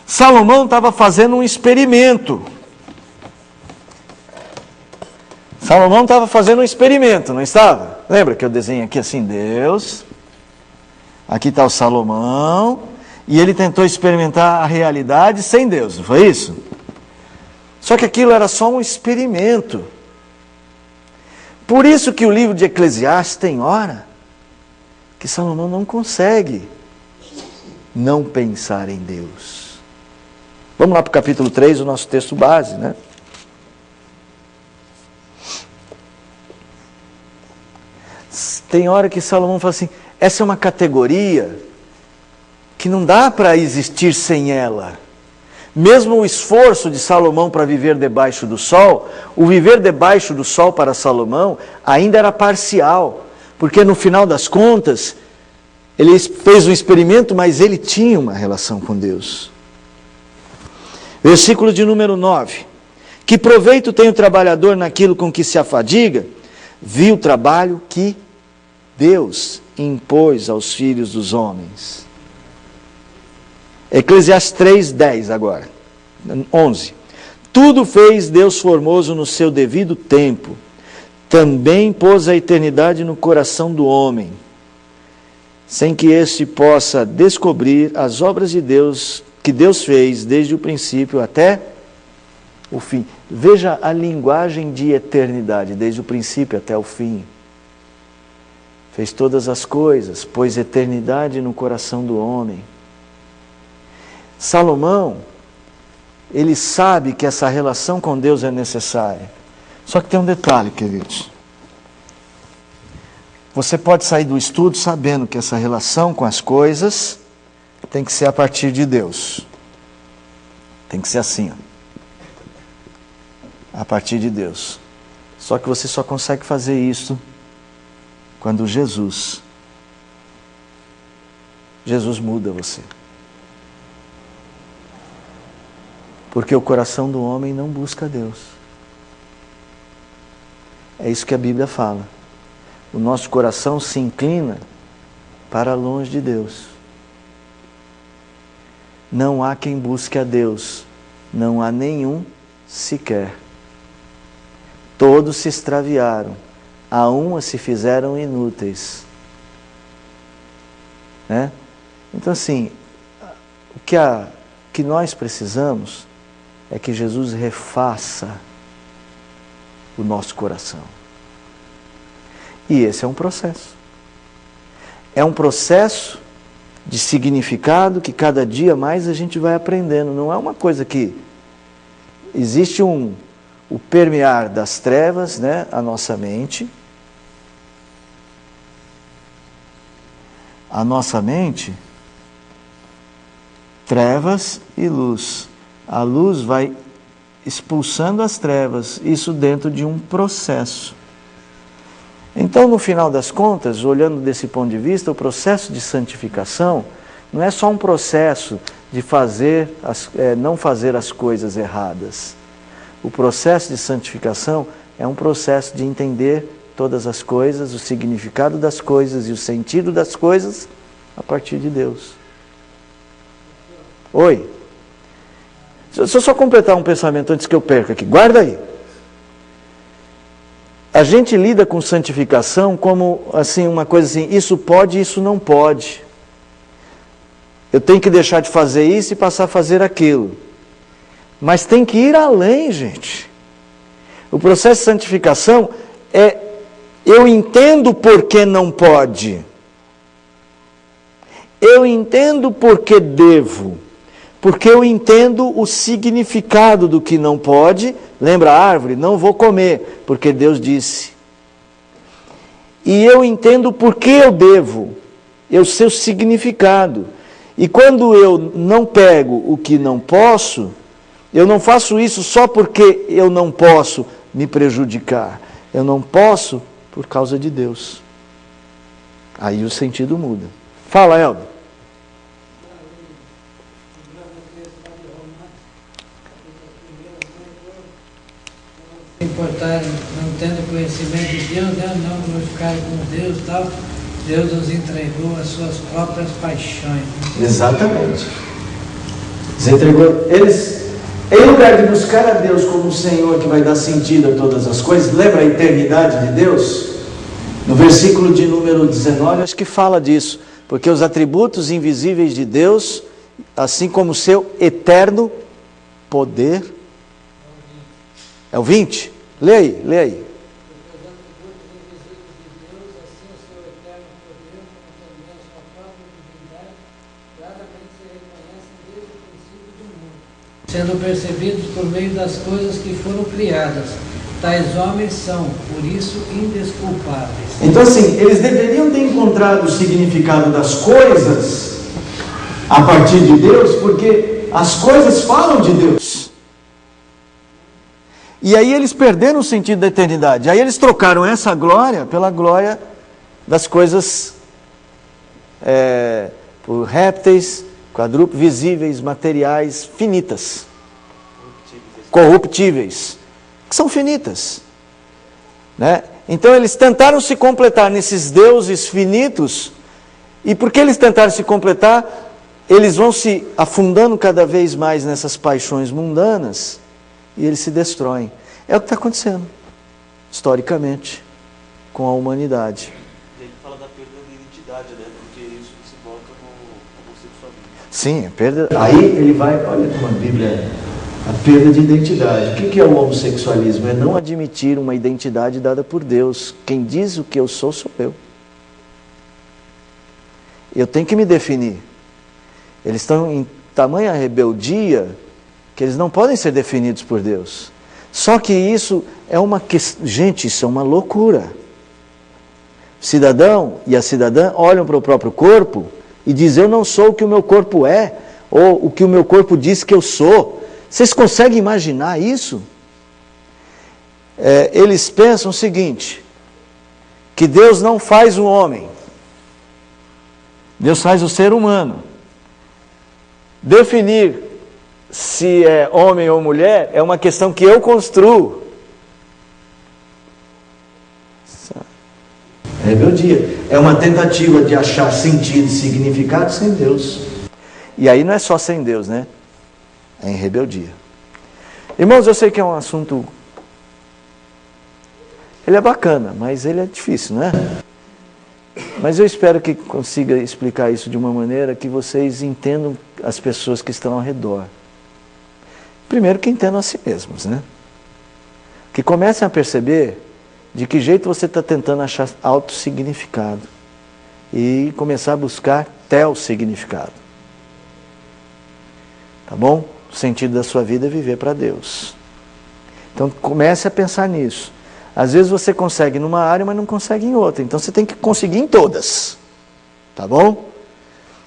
Salomão estava fazendo um experimento. Salomão estava fazendo um experimento, não estava? Lembra que eu desenho aqui assim, Deus, aqui está o Salomão, e ele tentou experimentar a realidade sem Deus, não foi isso? Só que aquilo era só um experimento. Por isso que o livro de Eclesiastes tem hora que Salomão não consegue não pensar em Deus. Vamos lá para o capítulo 3, o nosso texto base, né? Tem hora que Salomão fala assim, essa é uma categoria que não dá para existir sem ela. Mesmo o esforço de Salomão para viver debaixo do sol, o viver debaixo do sol para Salomão ainda era parcial, porque no final das contas, ele fez um experimento, mas ele tinha uma relação com Deus. Versículo de número 9. Que proveito tem o trabalhador naquilo com que se afadiga? Viu o trabalho que Deus impôs aos filhos dos homens. Eclesiastes 3:10 agora, 11. Tudo fez Deus formoso no seu devido tempo. Também pôs a eternidade no coração do homem, sem que este possa descobrir as obras de Deus, que Deus fez desde o princípio até o fim. Veja a linguagem de eternidade, desde o princípio até o fim. Fez todas as coisas, pôs eternidade no coração do homem. Salomão, ele sabe que essa relação com Deus é necessária. Só que tem um detalhe, queridos. Você pode sair do estudo sabendo que essa relação com as coisas tem que ser a partir de Deus. Tem que ser assim, ó. A partir de Deus. Só que você só consegue fazer isso quando Jesus muda você. Porque o coração do homem não busca Deus. É isso que a Bíblia fala. O nosso coração se inclina para longe de Deus. Não há quem busque a Deus. Não há nenhum sequer. Todos se extraviaram. A uma se fizeram inúteis. Né? Então assim, o que nós precisamos é que Jesus refaça o nosso coração. E esse é um processo. É um processo de significado que cada dia mais a gente vai aprendendo. Não é uma coisa que... Existe o permear das trevas, né, a nossa mente. A nossa mente, trevas e luz. A luz vai expulsando as trevas, isso dentro de um processo. Então, no final das contas, olhando desse ponto de vista, o processo de santificação não é só um processo de não fazer as coisas erradas. O processo de santificação é um processo de entender todas as coisas, o significado das coisas e o sentido das coisas a partir de Deus. Oi? Deixa eu só completar um pensamento antes que eu perca aqui. Guarda aí. A gente lida com santificação como assim, uma coisa assim, isso pode, isso não pode. Eu tenho que deixar de fazer isso e passar a fazer aquilo. Mas tem que ir além, gente. O processo de santificação é, eu entendo por que não pode. Eu entendo por que devo. Porque eu entendo o significado do que não pode. Lembra a árvore? Não vou comer, porque Deus disse. E eu entendo por que eu devo. Eu sei o significado. E quando eu não pego o que não posso, eu não faço isso só porque eu não posso me prejudicar. Eu não posso por causa de Deus. Aí o sentido muda. Fala, Elber. Importar, não tendo conhecimento de Deus, não glorificar como Deus e tal, Deus nos entregou as suas próprias paixões. Exatamente. Deus entregou eles, em lugar de buscar a Deus como o Senhor que vai dar sentido a todas as coisas. Lembra a eternidade de Deus? No versículo de número 19, acho que fala disso. Porque os atributos invisíveis de Deus, assim como o seu eterno poder. É o 20? Lê aí, lê aí. Sendo percebidos por meio das coisas que foram criadas. Tais homens são, por isso, indesculpáveis. Então assim, eles deveriam ter encontrado o significado das coisas a partir de Deus, porque as coisas falam de Deus. E aí eles perderam o sentido da eternidade. Aí eles trocaram essa glória pela glória das coisas por répteis, quadrúpedes, visíveis, materiais, finitas, corruptíveis, que são finitas, né? Então eles tentaram se completar nesses deuses finitos, e porque eles tentaram se completar, eles vão se afundando cada vez mais nessas paixões mundanas, e eles se destroem. É o que está acontecendo, historicamente, com a humanidade. E ele fala da perda de identidade, né? Porque isso se volta no homossexualismo. Sim, a perda. Aí ele vai, olha como a Bíblia, a perda de identidade. O que é o homossexualismo? É não admitir uma identidade dada por Deus. Quem diz o que eu sou eu. Eu tenho que me definir. Eles estão em tamanha rebeldia que eles não podem ser definidos por Deus. Só que isso é uma questão, gente, isso é uma loucura. O cidadão e a cidadã olham para o próprio corpo e dizem, eu não sou o que o meu corpo é, ou o que o meu corpo diz que eu sou. Vocês conseguem imaginar isso? Eles pensam o seguinte, que Deus não faz o homem, Deus faz o ser humano. Definir se é homem ou mulher é uma questão que eu construo. Rebeldia. É uma tentativa de achar sentido e significado sem Deus. E aí não é só sem Deus, né? É em rebeldia. Irmãos, eu sei que é um assunto... Ele é bacana, mas ele é difícil, né? Mas eu espero que consiga explicar isso de uma maneira que vocês entendam as pessoas que estão ao redor. Primeiro que entendam a si mesmos, né? Que comecem a perceber de que jeito você está tentando achar auto-significado e começar a buscar tel-significado. Tá bom? O sentido da sua vida é viver para Deus. Então comece a pensar nisso. Às vezes você consegue numa área, mas não consegue em outra. Então você tem que conseguir em todas. Tá bom?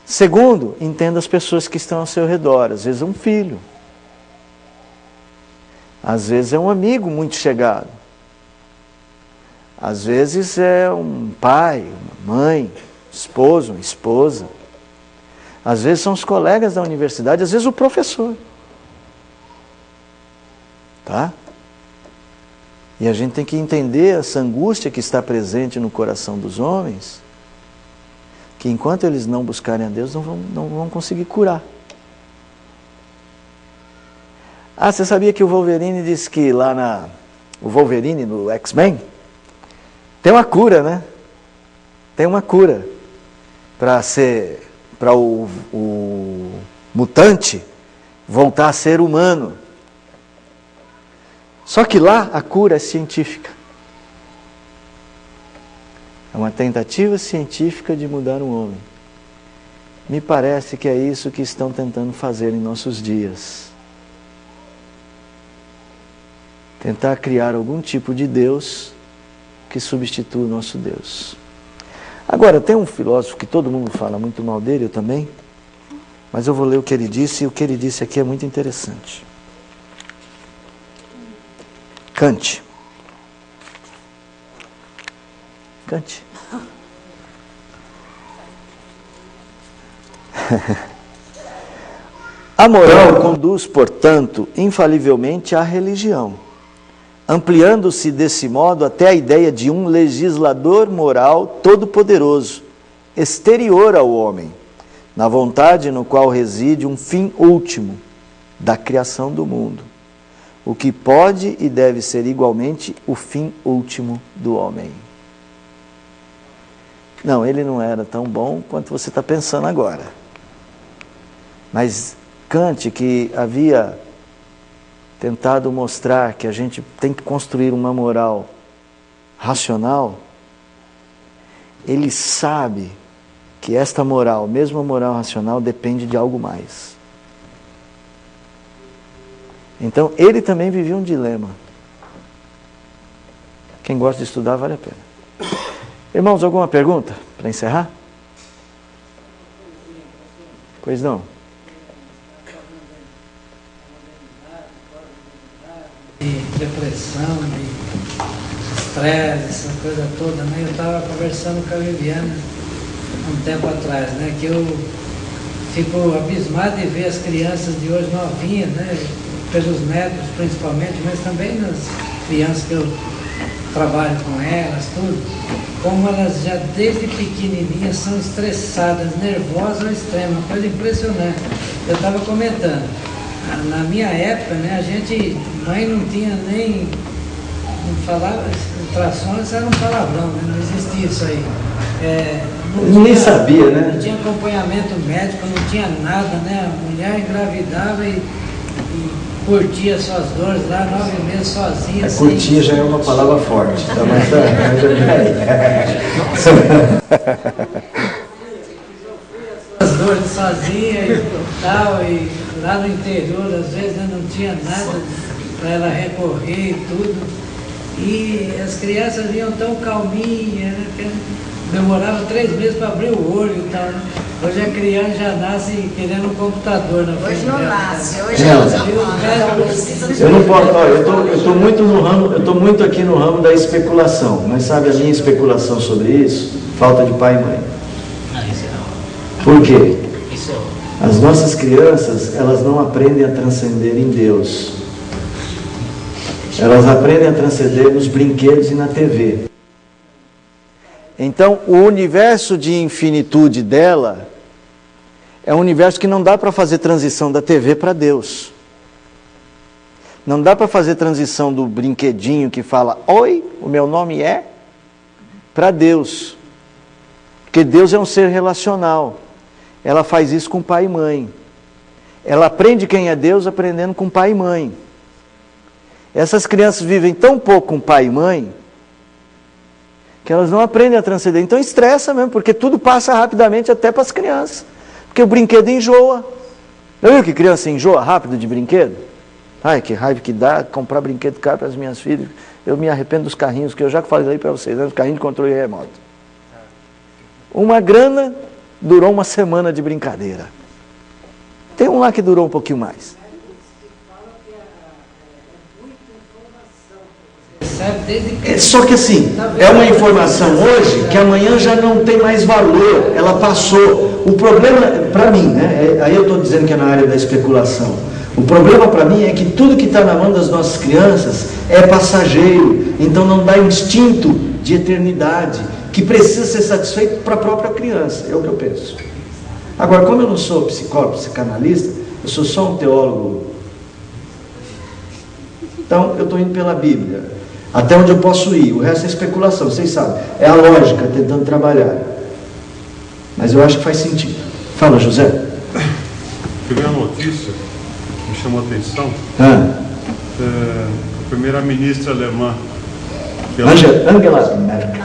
Segundo, entenda as pessoas que estão ao seu redor. Às vezes é um filho. Às vezes é um amigo muito chegado. Às vezes é um pai, uma mãe, esposo, uma esposa. Às vezes são os colegas da universidade, às vezes o professor. Tá? E a gente tem que entender essa angústia que está presente no coração dos homens, que enquanto eles não buscarem a Deus, não vão conseguir curar. Ah, você sabia que o Wolverine disse que lá o Wolverine no X-Men, Tem uma cura, né? Tem uma cura para o mutante voltar a ser humano. Só que lá a cura é científica. É uma tentativa científica de mudar um homem. Me parece que é isso que estão tentando fazer em nossos dias. Tentar criar algum tipo de Deus que substitua o nosso Deus. Agora, tem um filósofo que todo mundo fala muito mal dele, eu também, mas eu vou ler o que ele disse, e o que ele disse aqui é muito interessante. Kant. Kant. A moral conduz, portanto, infalivelmente à religião, ampliando-se desse modo até a ideia de um legislador moral todo-poderoso, exterior ao homem, na vontade no qual reside um fim último da criação do mundo, o que pode e deve ser igualmente o fim último do homem. Não, ele não era tão bom quanto você está pensando agora. Mas Kant, que havia tentado mostrar que a gente tem que construir uma moral racional, ele sabe que esta moral, mesmo a moral racional, depende de algo mais. Então, ele também vivia um dilema. Quem gosta de estudar, vale a pena. Irmãos, alguma pergunta para encerrar? Pois não. De depressão, de estresse, essa coisa toda, né? Eu estava conversando com a Viviana um tempo atrás, né? Que eu fico abismado de ver as crianças de hoje novinhas, né? Pelos netos principalmente, mas também nas crianças que eu trabalho com elas, tudo, como elas já desde pequenininhas são estressadas, nervosas ao extremo, uma coisa impressionante. Eu estava comentando, na minha época, né, a gente, mãe não tinha nem, não falava, ultrassons era um palavrão, né, não existia isso aí. Ninguém sabia, né? Não tinha acompanhamento médico, não tinha nada, né, a mulher engravidava e curtia suas dores lá, 9 meses sozinha. Curtia já é uma palavra forte, tá? Mas as dores sozinha e tal, e lá no interior, às vezes não tinha nada para ela recorrer e tudo. E as crianças iam tão calminhas, né, que demorava 3 meses para abrir o olho e tal, né? Hoje a criança já nasce querendo um computador na frente. Hoje não dela. nasce, hoje eu não posso, olha, eu estou muito no ramo, eu estou muito aqui no ramo da especulação, mas sabe a minha especulação sobre isso? Falta de pai e mãe. Por quê? As nossas crianças, elas não aprendem a transcender em Deus. Elas aprendem a transcender nos brinquedos e na TV. Então, o universo de infinitude dela é um universo que não dá para fazer transição da TV para Deus. Não dá para fazer transição do brinquedinho que fala, oi, o meu nome é, para Deus. Porque Deus é um ser relacional. Ela faz isso com pai e mãe. Ela aprende quem é Deus aprendendo com pai e mãe. Essas crianças vivem tão pouco com pai e mãe que elas não aprendem a transcender. Então estressa mesmo, porque tudo passa rapidamente até para as crianças. Porque o brinquedo enjoa. Já viu que criança enjoa rápido de brinquedo? Ai, que raiva que dá comprar brinquedo caro para as minhas filhas. Eu me arrependo dos carrinhos, que eu já falei para vocês, né? Os carrinhos de controle remoto. Uma grana durou 1 semana de brincadeira. Tem um lá que durou um pouquinho mais. Só que assim, é uma informação hoje que amanhã já não tem mais valor, ela passou. O problema, para mim, né, aí eu estou dizendo que é na área da especulação, o problema para mim é que tudo que está na mão das nossas crianças é passageiro, então não dá instinto de eternidade, que precisa ser satisfeito para a própria criança, é o que eu penso. Agora, como eu não sou psicólogo, psicanalista, eu sou só um teólogo, então eu estou indo pela Bíblia. Até onde eu posso ir. O resto é especulação, vocês sabem. É a lógica tentando trabalhar. Mas eu acho que faz sentido. Fala, José. Eu vi uma notícia que me chamou a atenção. A primeira-ministra alemã, Angela Merkel,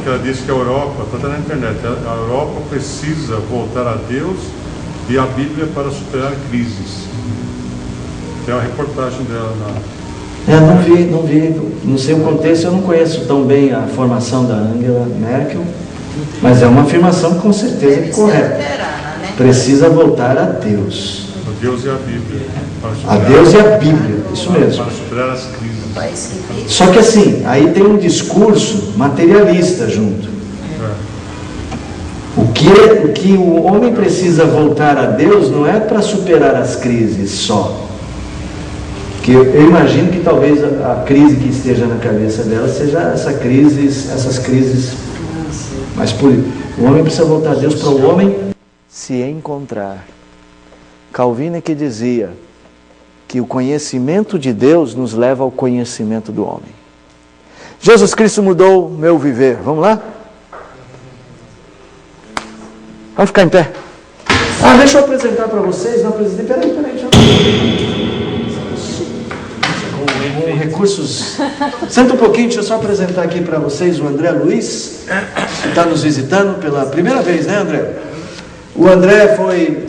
que ela disse que a Europa, está na internet, a Europa precisa voltar a Deus e a Bíblia para superar crises. Tem uma reportagem dela não vi, não sei o contexto, eu não conheço tão bem a formação da Angela Merkel, mas é uma afirmação com certeza correta. Precisa voltar a Deus. A Deus e a Bíblia. A Deus e a Bíblia, isso mesmo. Para superar as crises. Só que assim, aí tem um discurso materialista junto. O que o homem precisa voltar a Deus não é para superar as crises só. Que eu imagino que talvez a crise que esteja na cabeça dela seja essas crises. Mas o homem precisa voltar a Deus para o homem se encontrar. Calvino é que dizia que o conhecimento de Deus nos leva ao conhecimento do homem. Jesus Cristo mudou o meu viver. Vamos lá? Vamos ficar em pé. Deixa eu apresentar para vocês. Não apresentei. Peraí. Com recursos. Senta um pouquinho, deixa eu só apresentar aqui para vocês o André Luiz, que está nos visitando pela primeira vez, né, André? O André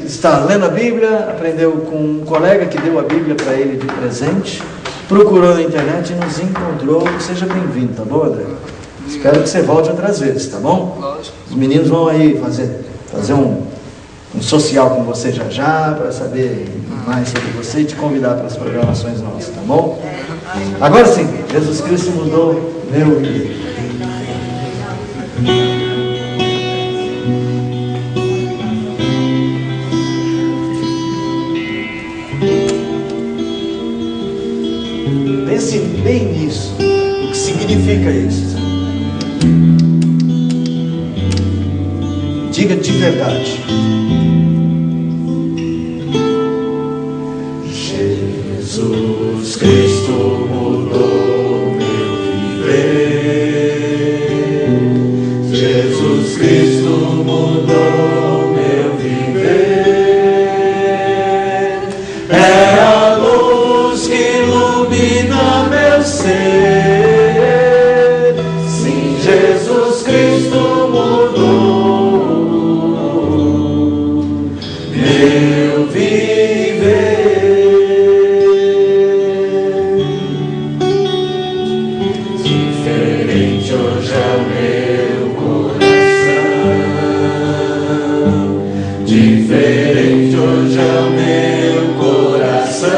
está lendo a Bíblia, aprendeu com um colega que deu a Bíblia para ele de presente, procurou na internet e nos encontrou. Seja bem-vindo, tá bom, André? Espero que você volte outras vezes, tá bom? Os meninos vão aí fazer um social com você já, para saber mais sobre você e te convidar para as programações nossas, tá bom? Agora sim, Jesus Cristo mudou meu viver. Pense bem nisso, o que significa isso. Diga de verdade. Jesus Cristo mudou meu viver. Jesus Cristo mudou meu viver. É a luz que ilumina meu ser. Sim, Jesus Cristo mudou meu viver. Diferente hoje é o meu coração. Diferente hoje é o meu coração.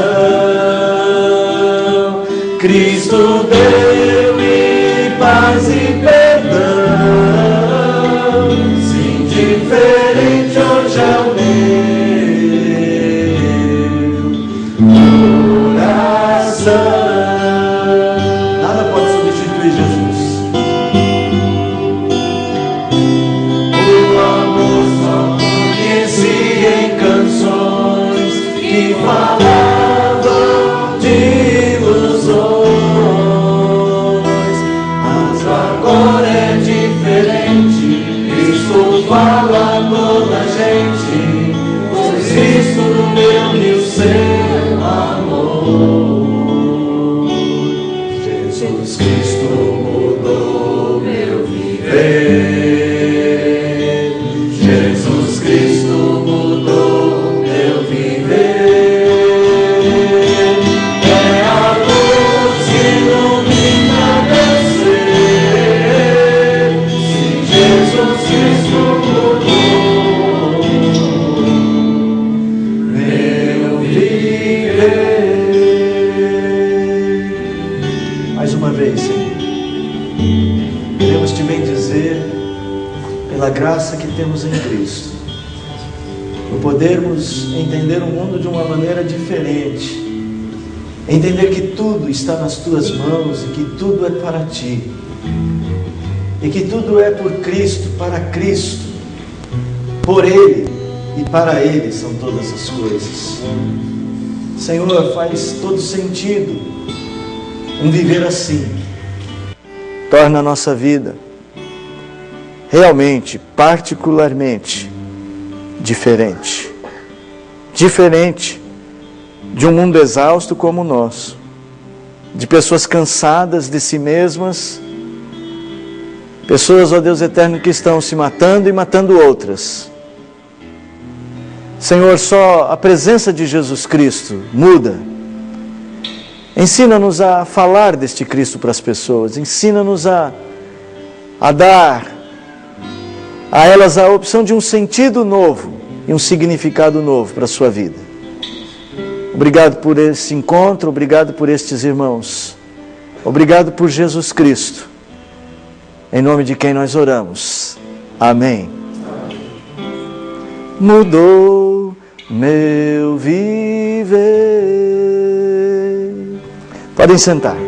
Cristo deu e paz e perdão. Sim, diferente hoje é o meu coração. Nada pode substituir Jesus. O amor só conheci em canções que falavam de ilusões. Mas agora é diferente. Cristo fala toda a gente, pois Cristo deu-me o seu amor. Jesus Cristo mudou meu viver. Jesus Cristo mudou meu viver. É a luz que ilumina meu ser. Sim, Jesus Cristo mudou meu viver. Mais uma vez, Senhor, queremos te bendizer pela graça que temos em Cristo, por podermos entender o mundo de uma maneira diferente, entender que tudo está nas tuas mãos e que tudo é para ti, e que tudo é por Cristo, para Cristo, por Ele e para Ele são todas as coisas. Senhor, faz todo sentido um viver assim, torna a nossa vida realmente, particularmente diferente. Diferente de um mundo exausto como o nosso, de pessoas cansadas de si mesmas, pessoas, ó Deus eterno, que estão se matando e matando outras. Senhor, só a presença de Jesus Cristo muda. Ensina-nos a falar deste Cristo para as pessoas, ensina-nos a dar a elas a opção de um sentido novo e um significado novo para a sua vida. Obrigado por esse encontro, obrigado por estes irmãos, obrigado por Jesus Cristo, em nome de quem nós oramos. Amém. Mudou meu viver. Podem sentar.